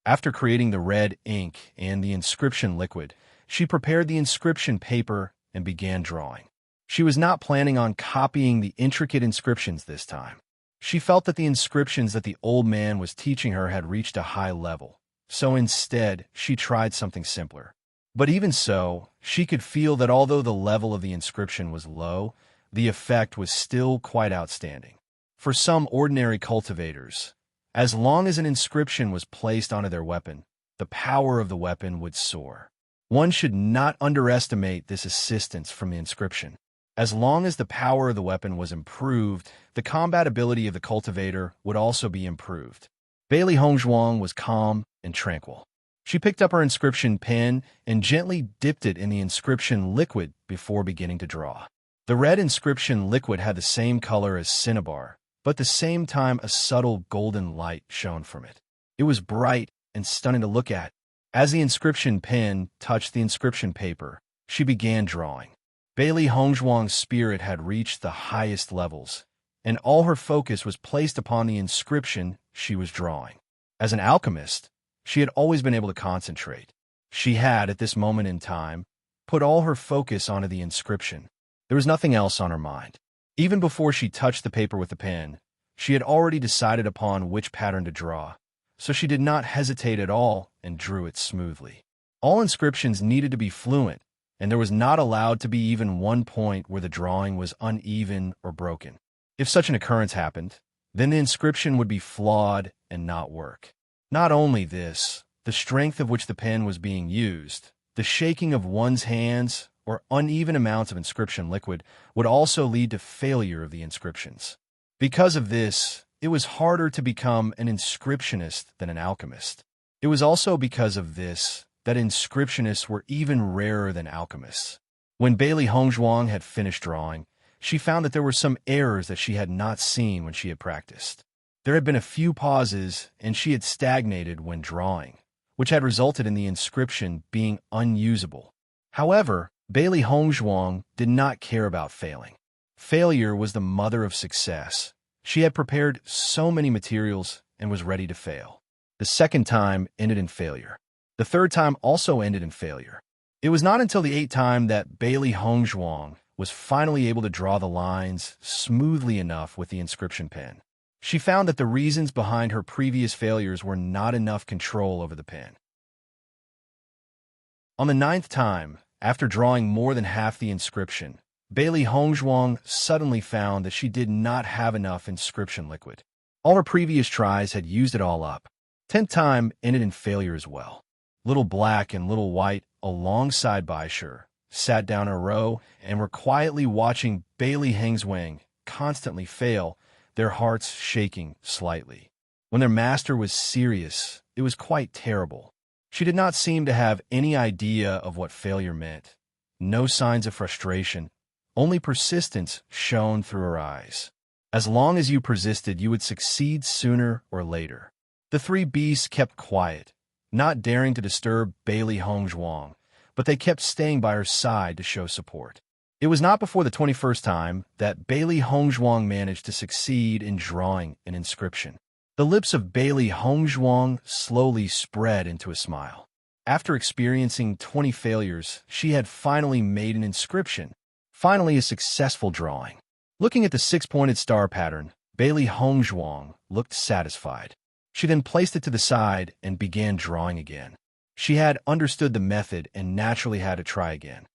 After creating the red ink and the inscription liquid, she prepared the inscription paper and began drawing. She was not planning on copying the intricate inscriptions this time. She felt that the inscriptions that the old man was teaching her had reached a high level, so instead she tried something simpler. But even so, she could feel that although the level of the inscription was low, the effect was still quite outstanding. For some ordinary cultivators, as long as an inscription was placed onto their weapon, the power of the weapon would soar. One should not underestimate this assistance from the inscription. As long as the power of the weapon was improved, the combat ability of the cultivator would also be improved. Bailey Hongzhuang was calm and tranquil. She picked up her inscription pen and gently dipped it in the inscription liquid before beginning to draw. The red inscription liquid had the same color as cinnabar, but at the same time a subtle golden light shone from it. It was bright and stunning to look at. As the inscription pen touched the inscription paper, she began drawing. Bailey Hongzhuang's spirit had reached the highest levels, and all her focus was placed upon the inscription she was drawing. As an alchemist, she had always been able to concentrate. She had, at this moment in time, put all her focus onto the inscription. There was nothing else on her mind. Even before she touched the paper with the pen, she had already decided upon which pattern to draw, so she did not hesitate at all and drew it smoothly. All inscriptions needed to be fluent, and there was not allowed to be even one point where the drawing was uneven or broken. If such an occurrence happened, then the inscription would be flawed and not work. Not only this, the strength of which the pen was being used, the shaking of one's hands, or uneven amounts of inscription liquid would also lead to failure of the inscriptions. Because of this, it was harder to become an inscriptionist than an alchemist. It was also because of this that inscriptionists were even rarer than alchemists. When Bailey Hongzhuang had finished drawing, she found that there were some errors that she had not seen when she had practiced. There had been a few pauses, and she had stagnated when drawing, which had resulted in the inscription being unusable. However, Bailey Hongzhuang did not care about failing. Failure was the mother of success. She had prepared so many materials and was ready to fail. The second time ended in failure. The third time also ended in failure. It was not until the eighth time that Bailey Hongzhuang was finally able to draw the lines smoothly enough with the inscription pen. She found that the reasons behind her previous failures were not enough control over the pen. On the ninth time, after drawing more than half the inscription, Bailey Hongzhuang suddenly found that she did not have enough inscription liquid. All her previous tries had used it all up. 10th time ended in failure as well. Little Black and Little White, alongside Baisher, sat down in a row and were quietly watching Bailey Hongzhuang constantly fail, their hearts shaking slightly. When their master was serious, it was quite terrible. She did not seem to have any idea of what failure meant. No signs of frustration, only persistence shone through her eyes. As long as you persisted, you would succeed sooner or later. The three beasts kept quiet, not daring to disturb Bailey Hongzhuang, but they kept staying by her side to show support. It was not before the 21st time that Bailey Hongzhuang managed to succeed in drawing an inscription. The lips of Bailey Hongzhuang slowly spread into a smile. After experiencing 20 failures, she had finally made an inscription, finally a successful drawing. Looking at the six-pointed star pattern, Bailey Hongzhuang looked satisfied. She then placed it to the side and began drawing again. She had understood the method and naturally had to try again.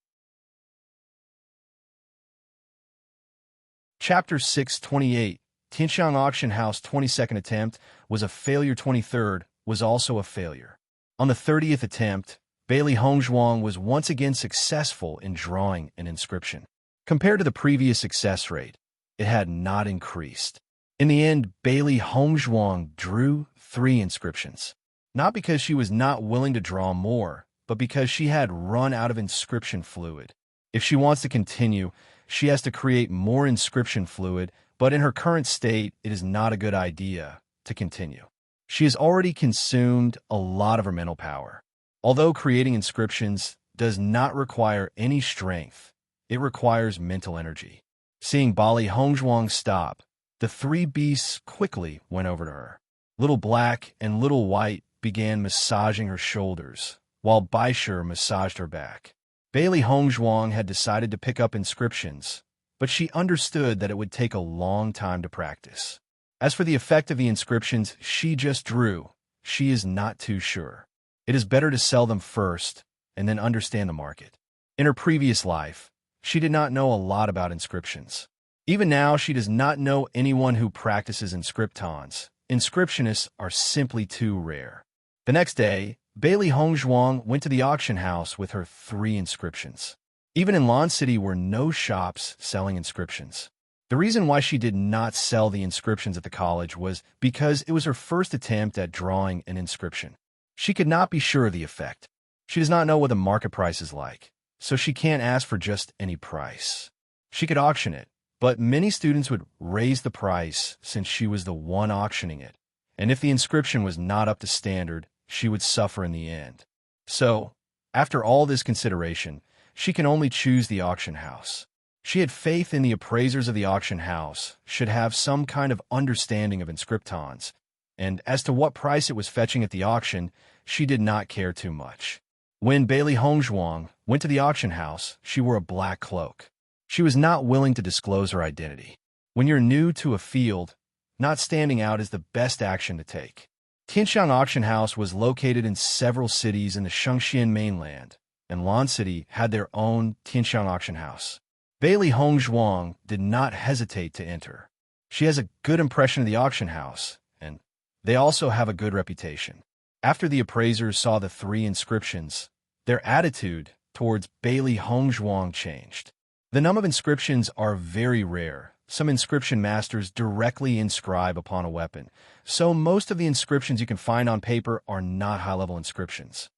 Chapter 628, Tianxiang Auction House 22nd attempt was a failure. 23rd was also a failure. On the 30th attempt, Bailey Hongzhuang was once again successful in drawing an inscription. Compared to the previous success rate, it had not increased. In the end, Bailey Hongzhuang drew 3 inscriptions. Not because she was not willing to draw more, but because she had run out of inscription fluid. If she wants to continue, she has to create more inscription fluid, but in her current state, it is not a good idea to continue. She has already consumed a lot of her mental power. Although creating inscriptions does not require any strength, it requires mental energy. Seeing Bailey Hongzhuang stop, the 3 beasts quickly went over to her. Little Black and Little White began massaging her shoulders, while Baisher massaged her back. Bailey Hongzhuang had decided to pick up inscriptions, but she understood that it would take a long time to practice. As for the effect of the inscriptions she just drew, she is not too sure. It is better to sell them first and then understand the market. In her previous life, she did not know a lot about inscriptions. Even now, she does not know anyone who practices inscriptons. Inscriptionists are simply too rare. The next day, Bailey Hongzhuang went to the auction house with her 3 inscriptions. Even in Lan City were no shops selling inscriptions. The reason why she did not sell the inscriptions at the college was because it was her first attempt at drawing an inscription. She could not be sure of the effect. She does not know what the market price is like, so she can't ask for just any price. She could auction it, but many students would raise the price since she was the one auctioning it, and if the inscription was not up to standard, she would suffer in the end. So, after all this consideration, she can only choose the auction house. She had faith in the appraisers of the auction house should have some kind of understanding of inscriptons, and as to what price it was fetching at the auction, she did not care too much. When Bailey Hongzhuang went to the auction house, she wore a black cloak. She was not willing to disclose her identity. When you're new to a field, not standing out is the best action to take. Tianxiang Auction House was located in several cities in the Shangxian mainland, and Lan City had their own Tianxiang Auction House. Bailey Hongzhuang did not hesitate to enter. She has a good impression of the auction house, and they also have a good reputation. After the appraisers saw the 3 inscriptions, their attitude towards Bailey Hongzhuang changed. The number of inscriptions are very rare. Some inscription masters directly inscribe upon a weapon, so most of the inscriptions you can find on paper are not high-level inscriptions.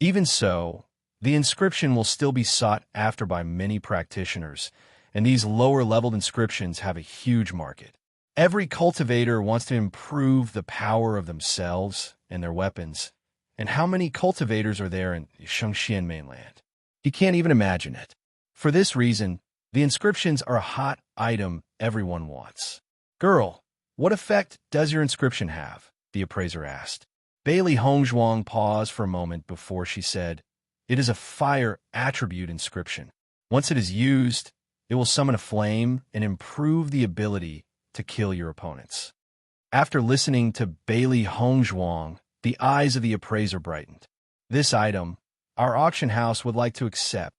Even so, the inscription will still be sought after by many practitioners, and these lower-leveled inscriptions have a huge market. Every cultivator wants to improve the power of themselves and their weapons, and how many cultivators are there in Shangxian mainland? You can't even imagine it. For this reason, the inscriptions are a hot item everyone wants. "Girl, what effect does your inscription have?" the appraiser asked. Bailey Hongzhuang paused for a moment before she said, "It is a fire attribute inscription. Once it is used, it will summon a flame and improve the ability to kill your opponents." After listening to Bailey Hongzhuang, the eyes of the appraiser brightened. "This item, our auction house would like to accept,"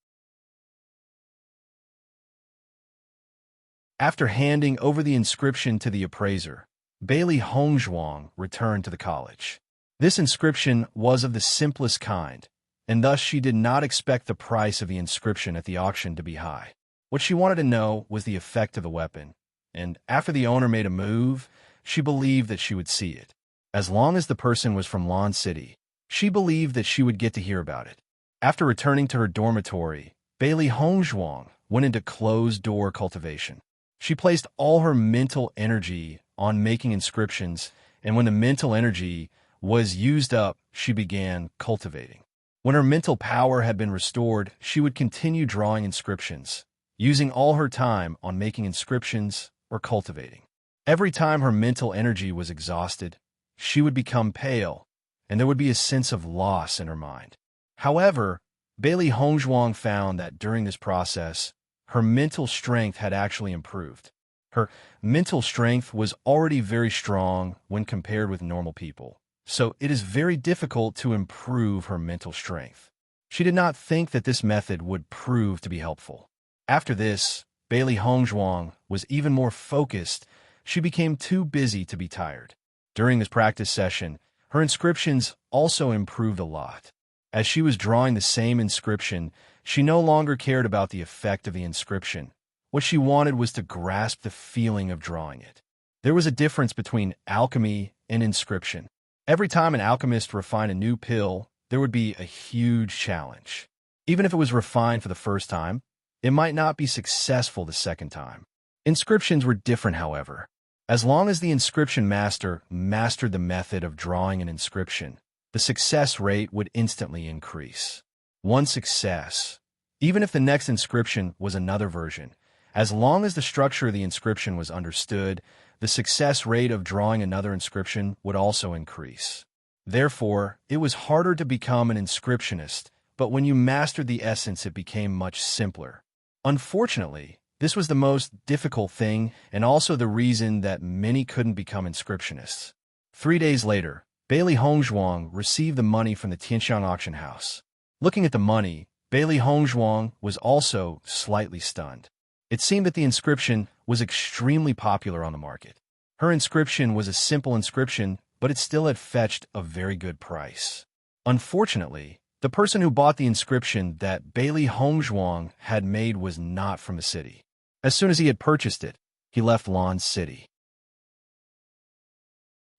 After handing over the inscription to the appraiser, Bailey Hongzhuang returned to the college. This inscription was of the simplest kind, and thus she did not expect the price of the inscription at the auction to be high. What she wanted to know was the effect of the weapon, and after the owner made a move, she believed that she would see it. As long as the person was from Lan City, she believed that she would get to hear about it. After returning to her dormitory, Bailey Hongzhuang went into closed-door cultivation. She placed all her mental energy on making inscriptions, and when the mental energy was used up, she began cultivating. When her mental power had been restored, she would continue drawing inscriptions, using all her time on making inscriptions or cultivating. Every time her mental energy was exhausted, she would become pale, and there would be a sense of loss in her mind. However, Bailey Hongzhuang found that during this process, her mental strength had actually improved. Her mental strength was already very strong when compared with normal people, so it is very difficult to improve her mental strength. She did not think that this method would prove to be helpful. After this, Bailey Hongzhuang was even more focused. She became too busy to be tired. During this practice session, her inscriptions also improved a lot. As she was drawing the same inscription, she no longer cared about the effect of the inscription. What she wanted was to grasp the feeling of drawing it. There was a difference between alchemy and inscription. Every time an alchemist refined a new pill, there would be a huge challenge. Even if it was refined for the first time, it might not be successful the second time. Inscriptions were different, however. As long as the inscription master mastered the method of drawing an inscription, the success rate would instantly increase. One success, even if the next inscription was another version, as long as the structure of the inscription was understood, the success rate of drawing another inscription would also increase. Therefore, it was harder to become an inscriptionist, but when you mastered the essence, it became much simpler. Unfortunately, this was the most difficult thing and also the reason that many couldn't become inscriptionists. 3 days later, Bailey Hongzhuang received the money from the Tianxiang auction house. Looking at the money, Bailey Hongzhuang was also slightly stunned. It seemed that the inscription was extremely popular on the market. Her inscription was a simple inscription, but it still had fetched a very good price. Unfortunately, the person who bought the inscription that Bailey Hongzhuang had made was not from the city. As soon as he had purchased it, he left Lan City.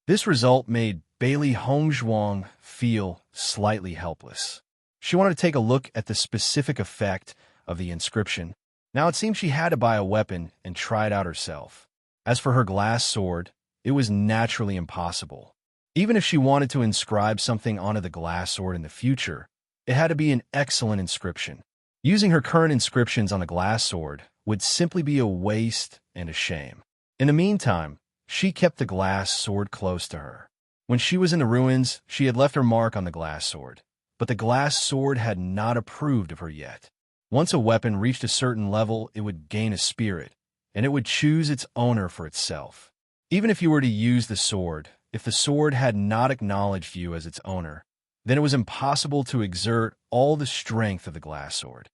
This result made Bailey Hongzhuang feel slightly helpless. She wanted to take a look at the specific effect of the inscription. Now it seemed she had to buy a weapon and try it out herself. As for her glass sword, it was naturally impossible. Even if she wanted to inscribe something onto the glass sword in the future, it had to be an excellent inscription. Using her current inscriptions on a glass sword would simply be a waste and a shame. In the meantime, she kept the glass sword close to her. When she was in the ruins, she had left her mark on the glass sword, but the glass sword had not approved of her yet. Once a weapon reached a certain level, it would gain a spirit, and it would choose its owner for itself. Even if you were to use the sword, if the sword had not acknowledged you as its owner, then it was impossible to exert all the strength of the glass sword.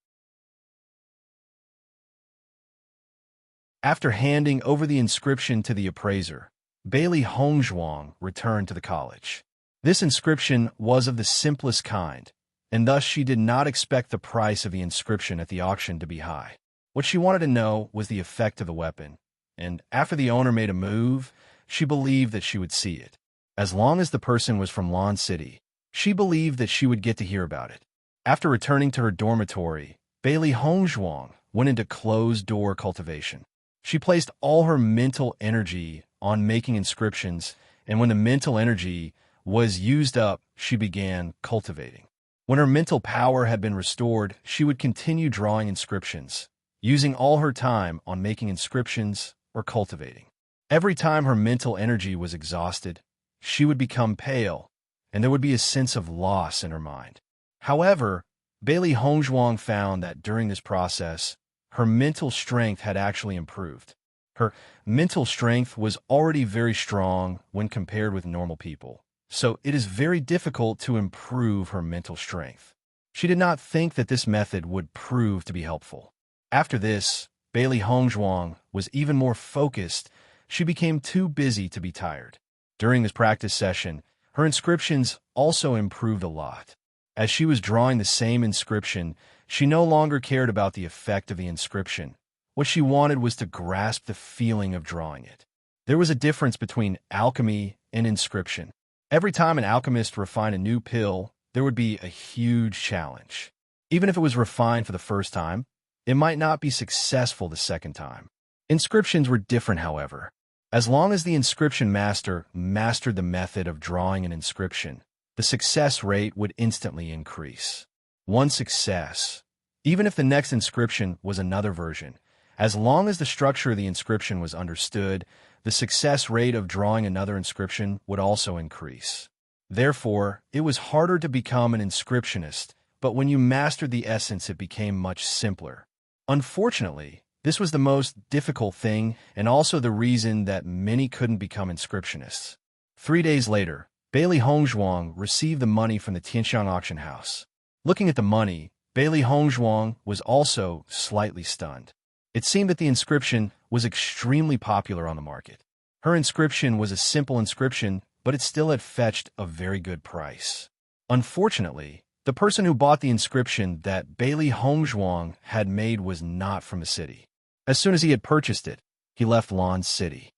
After handing over the inscription to the appraiser, Bailey Hongzhuang returned to the college. This inscription was of the simplest kind, and thus she did not expect the price of the inscription at the auction to be high. What she wanted to know was the effect of the weapon, and after the owner made a move, she believed that she would see it. As long as the person was from Lan City, she believed that she would get to hear about it. After returning to her dormitory, Bailey Hongzhuang went into closed-door cultivation. She placed all her mental energy on making inscriptions, and when the mental energy was used up, she began cultivating. When her mental power had been restored, she would continue drawing inscriptions, using all her time on making inscriptions or cultivating. Every time her mental energy was exhausted, she would become pale, and there would be a sense of loss in her mind. However, Bailey Hongzhuang found that during this process, her mental strength had actually improved. Her mental strength was already very strong when compared with normal people, so it is very difficult to improve her mental strength. She did not think that this method would prove to be helpful. After this, Bailey Hongzhuang was even more focused. She became too busy to be tired. During this practice session, her inscriptions also improved a lot. As she was drawing the same inscription, she no longer cared about the effect of the inscription. What she wanted was to grasp the feeling of drawing it. There was a difference between alchemy and inscription. Every time an alchemist refined a new pill, there would be a huge challenge. Even if it was refined for the first time, it might not be successful the second time. Inscriptions were different, however. As long as the inscription master mastered the method of drawing an inscription, the success rate would instantly increase. One success, even if the next inscription was another version, as long as the structure of the inscription was understood, the success rate of drawing another inscription would also increase. Therefore, it was harder to become an inscriptionist, but when you mastered the essence, it became much simpler. Unfortunately, this was the most difficult thing and also the reason that many couldn't become inscriptionists. 3 days later, Bailey Hongzhuang received the money from the Tianxiang auction house. Looking at the money, Bailey Hongzhuang was also slightly stunned. It seemed that the inscription was extremely popular on the market. Her inscription was a simple inscription, but it still had fetched a very good price. Unfortunately, the person who bought the inscription that Bailey Hongzhuang had made was not from the city. As soon as he had purchased it, he left Lan's city.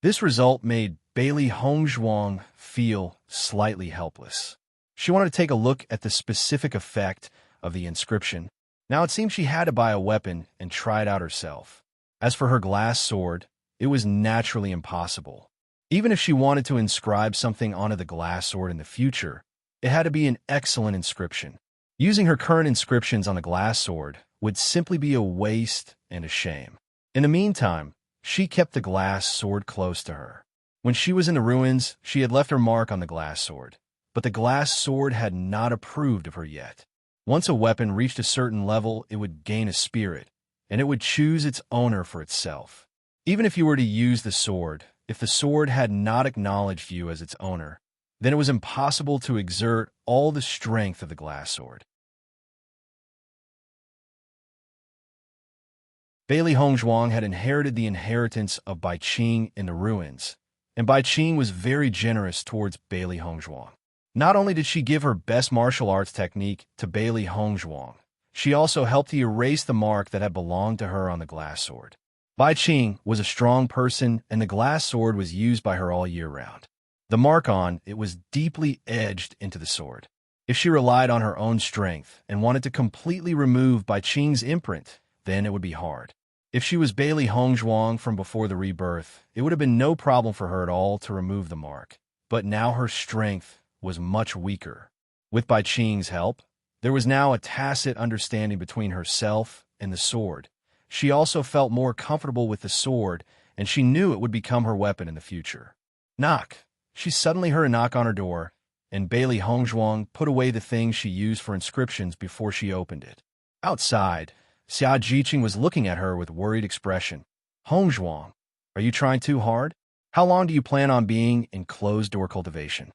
This result made Bailey Hongzhuang feel slightly helpless. She wanted to take a look at the specific effect of the inscription. Now it seemed she had to buy a weapon and try it out herself. As for her glass sword, it was naturally impossible. Even if she wanted to inscribe something onto the glass sword in the future, it had to be an excellent inscription. Using her current inscriptions on the glass sword would simply be a waste and a shame. In the meantime, she kept the glass sword close to her. When she was in the ruins, she had left her mark on the glass sword, but the glass sword had not approved of her yet. Once a weapon reached a certain level, it would gain a spirit, and it would choose its owner for itself. Even if you were to use the sword, if the sword had not acknowledged you as its owner, then it was impossible to exert all the strength of the glass sword. Bailey Hongzhuang had inherited the inheritance of Bewitching in the ruins, and Bewitching was very generous towards Bailey Hongzhuang. Not only did she give her best martial arts technique to Bailey Hongzhuang, she also helped to erase the mark that had belonged to her on the glass sword. Bewitching was a strong person, and the glass sword was used by her all year round. The mark on it was deeply edged into the sword. If she relied on her own strength and wanted to completely remove Bewitching's imprint, then it would be hard. If she was Bailey Hongzhuang from before the rebirth, it would have been no problem for her at all to remove the mark. But now her strength was much weaker. With Bewitching's help, there was now a tacit understanding between herself and the sword. She also felt more comfortable with the sword, and she knew it would become her weapon in the future. Knock! She suddenly heard a knock on her door, and Bailey Hongzhuang put away the things she used for inscriptions before she opened it. Outside, Xia Jiqing was looking at her with worried expression. Hongzhuang, are you trying too hard? How long do you plan on being in closed-door cultivation?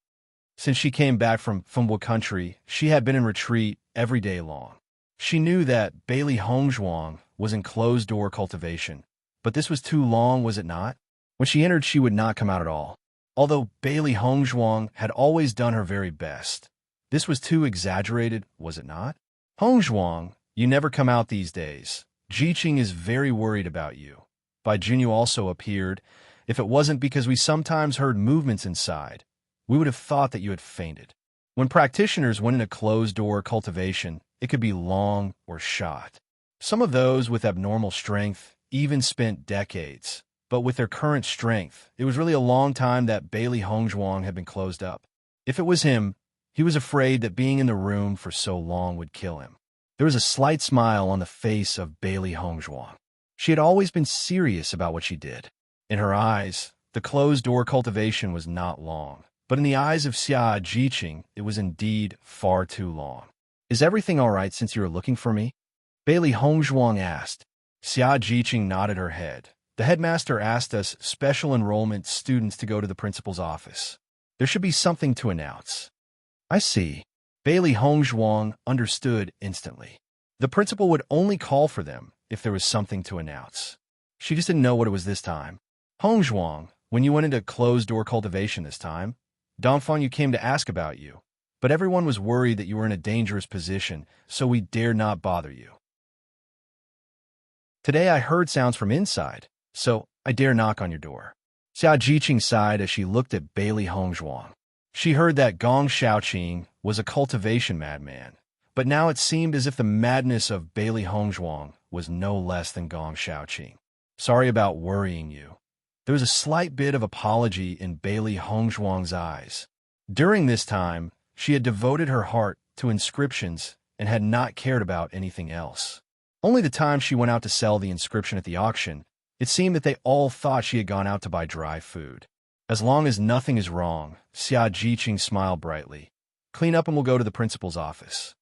Since she came back from Fengbo country, she had been in retreat every day long. She knew that Bailey Hongzhuang was in closed-door cultivation, but this was too long, was it not? When she entered, she would not come out at all. Although Bailey Hongzhuang had always done her very best, this was too exaggerated, was it not? Hongzhuang, you never come out these days. Jiqing is very worried about you. Bai Junyu also appeared. If it wasn't because we sometimes heard movements inside, we would have thought that you had fainted. When practitioners went into closed-door cultivation, it could be long or short. Some of those with abnormal strength even spent decades, but with their current strength, it was really a long time that Bailey Hongzhuang had been closed up. If it was him, he was afraid that being in the room for so long would kill him. There was a slight smile on the face of Bailey Hongzhuang. She had always been serious about what she did. In her eyes, the closed-door cultivation was not long. But in the eyes of Xia Jiqing, it was indeed far too long. Is everything all right since you are looking for me? Bailey Hongzhuang asked. Xia Jiqing nodded her head. The headmaster asked us special enrollment students to go to the principal's office. There should be something to announce. I see. Bailey Hongzhuang understood instantly. The principal would only call for them if there was something to announce. She just didn't know what it was this time. Hongzhuang, when you went into closed-door cultivation this time, Dongfang Yu came to ask about you. But everyone was worried that you were in a dangerous position, so we dared not bother you. Today I heard sounds from inside, so I dare knock on your door. Xia Jiqing sighed as she looked at Bailey Hongzhuang. She heard that Gong Shaoqing was a cultivation madman, but now it seemed as if the madness of Bailey Hongzhuang was no less than Gong Shaoqing. Sorry about worrying you. There was a slight bit of apology in Bailey Hongzhuang's eyes. During this time, she had devoted her heart to inscriptions and had not cared about anything else. Only the time she went out to sell the inscription at the auction, it seemed that they all thought she had gone out to buy dry food. As long as nothing is wrong, Xia Jiqing smiled brightly. Clean up and we'll go to the principal's office.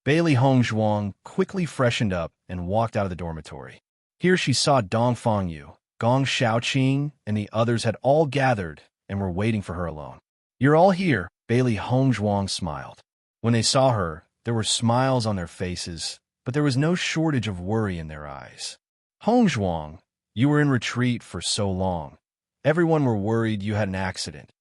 Bailey Hongzhuang quickly freshened up and walked out of the dormitory. Here she saw Dongfang Yu, Gong Shaoqing, and the others had all gathered and were waiting for her alone. You're all here, Bailey Hongzhuang smiled. When they saw her, there were smiles on their faces, but there was no shortage of worry in their eyes. Hongzhuang, you were in retreat for so long. Everyone were worried you had an accident.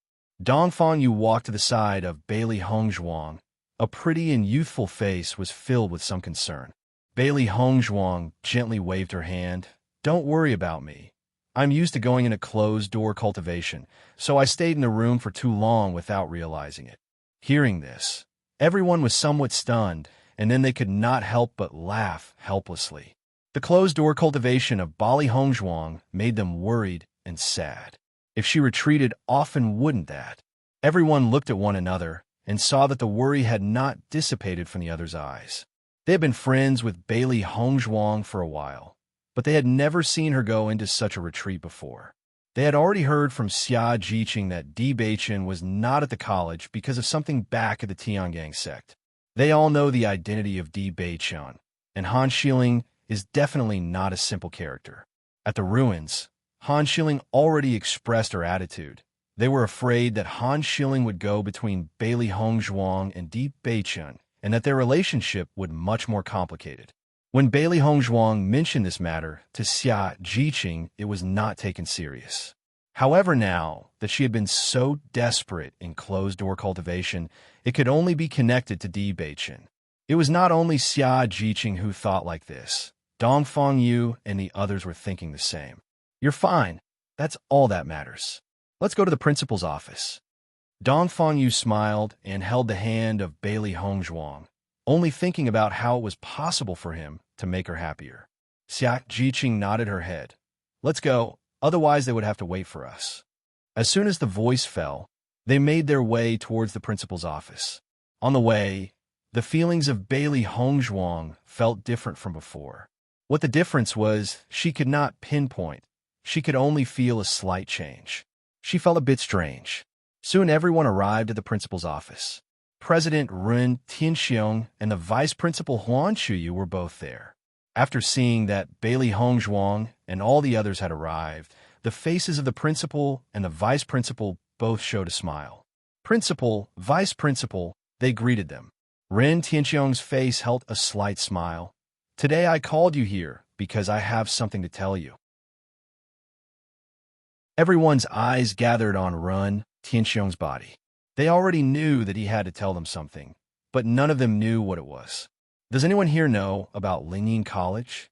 Dongfang Yu walked to the side of Bailey Hongzhuang. A pretty and youthful face was filled with some concern. Bailey Hongzhuang gently waved her hand. Don't worry about me. I'm used to going into closed-door cultivation, so I stayed in the room for too long without realizing it. Hearing this, everyone was somewhat stunned, and then they could not help but laugh helplessly. The closed-door cultivation of Bailey Hongzhuang made them worried and sad. If she retreated, often wouldn't that? Everyone looked at one another and saw that the worry had not dissipated from the other's eyes. They had been friends with Bailey Hongzhuang for a while, but they had never seen her go into such a retreat before. They had already heard from Xia Jiqing that Bewitching was not at the college because of something back at the Tiangang sect. They all know the identity of Bewitching, and Han Xiling is definitely not a simple character. At the ruins, Han Xiling already expressed her attitude. They were afraid that Han Xiling would go between Bailey Hongzhuang and Bewitching, and that their relationship would much more complicated. When Bailey Hongzhuang mentioned this matter to Xia Jiqing, it was not taken serious. However, now that she had been so desperate in closed-door cultivation, it could only be connected to Bewitching. It was not only Xia Jiqing who thought like this. Dongfang Yu and the others were thinking the same. You're fine. That's all that matters. Let's go to the principal's office. Dongfang Yu smiled and held the hand of Bailey Hongzhuang, only thinking about how it was possible for him to make her happier. Xia Jiqing nodded her head. Let's go, otherwise they would have to wait for us. As soon as the voice fell, they made their way towards the principal's office. On the way, the feelings of Bailey Hongzhuang felt different from before. What the difference was, she could not pinpoint. She could only feel a slight change. She felt a bit strange. Soon everyone arrived at the principal's office. President Ren Tianxiong and the vice principal Huan Chuyu were both there. After seeing that Bailey Hongzhuang and all the others had arrived, the faces of the principal and the vice principal both showed a smile. Principal, vice principal, they greeted them. Ren Tianxiong's face held a slight smile. Today I called you here because I have something to tell you. Everyone's eyes gathered on Ren Tianxiong's body. They already knew that he had to tell them something, but none of them knew what it was. Does anyone here know about Lingyin College?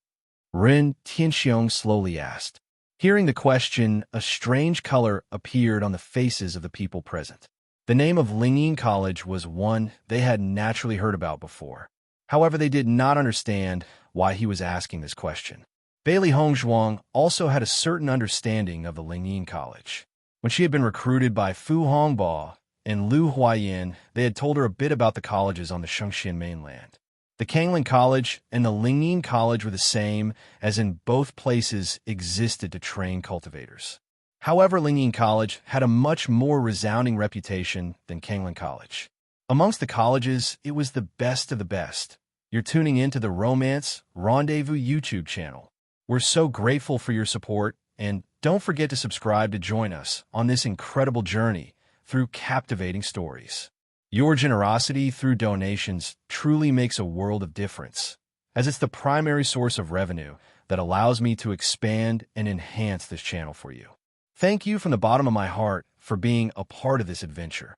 Ren Tianxiong slowly asked. Hearing the question, a strange color appeared on the faces of the people present. The name of Lingyin College was one they had naturally heard about before. However, they did not understand why he was asking this question. Bailey Hongzhuang also had a certain understanding of the Lingyin College. When she had been recruited by Fu Hongbo and Liu Huayan, they had told her a bit about the colleges on the Shengxian mainland. The Kangling College and the Lingyin College were the same, as in both places existed to train cultivators. However, Lingyin College had a much more resounding reputation than Kangling College. Amongst the colleges, it was the best of the best. You're tuning into the Romance Rendezvous YouTube channel. We're so grateful for your support, and don't forget to subscribe to join us on this incredible journey through captivating stories. Your generosity through donations truly makes a world of difference, as it's the primary source of revenue that allows me to expand and enhance this channel for you. Thank you from the bottom of my heart for being a part of this adventure.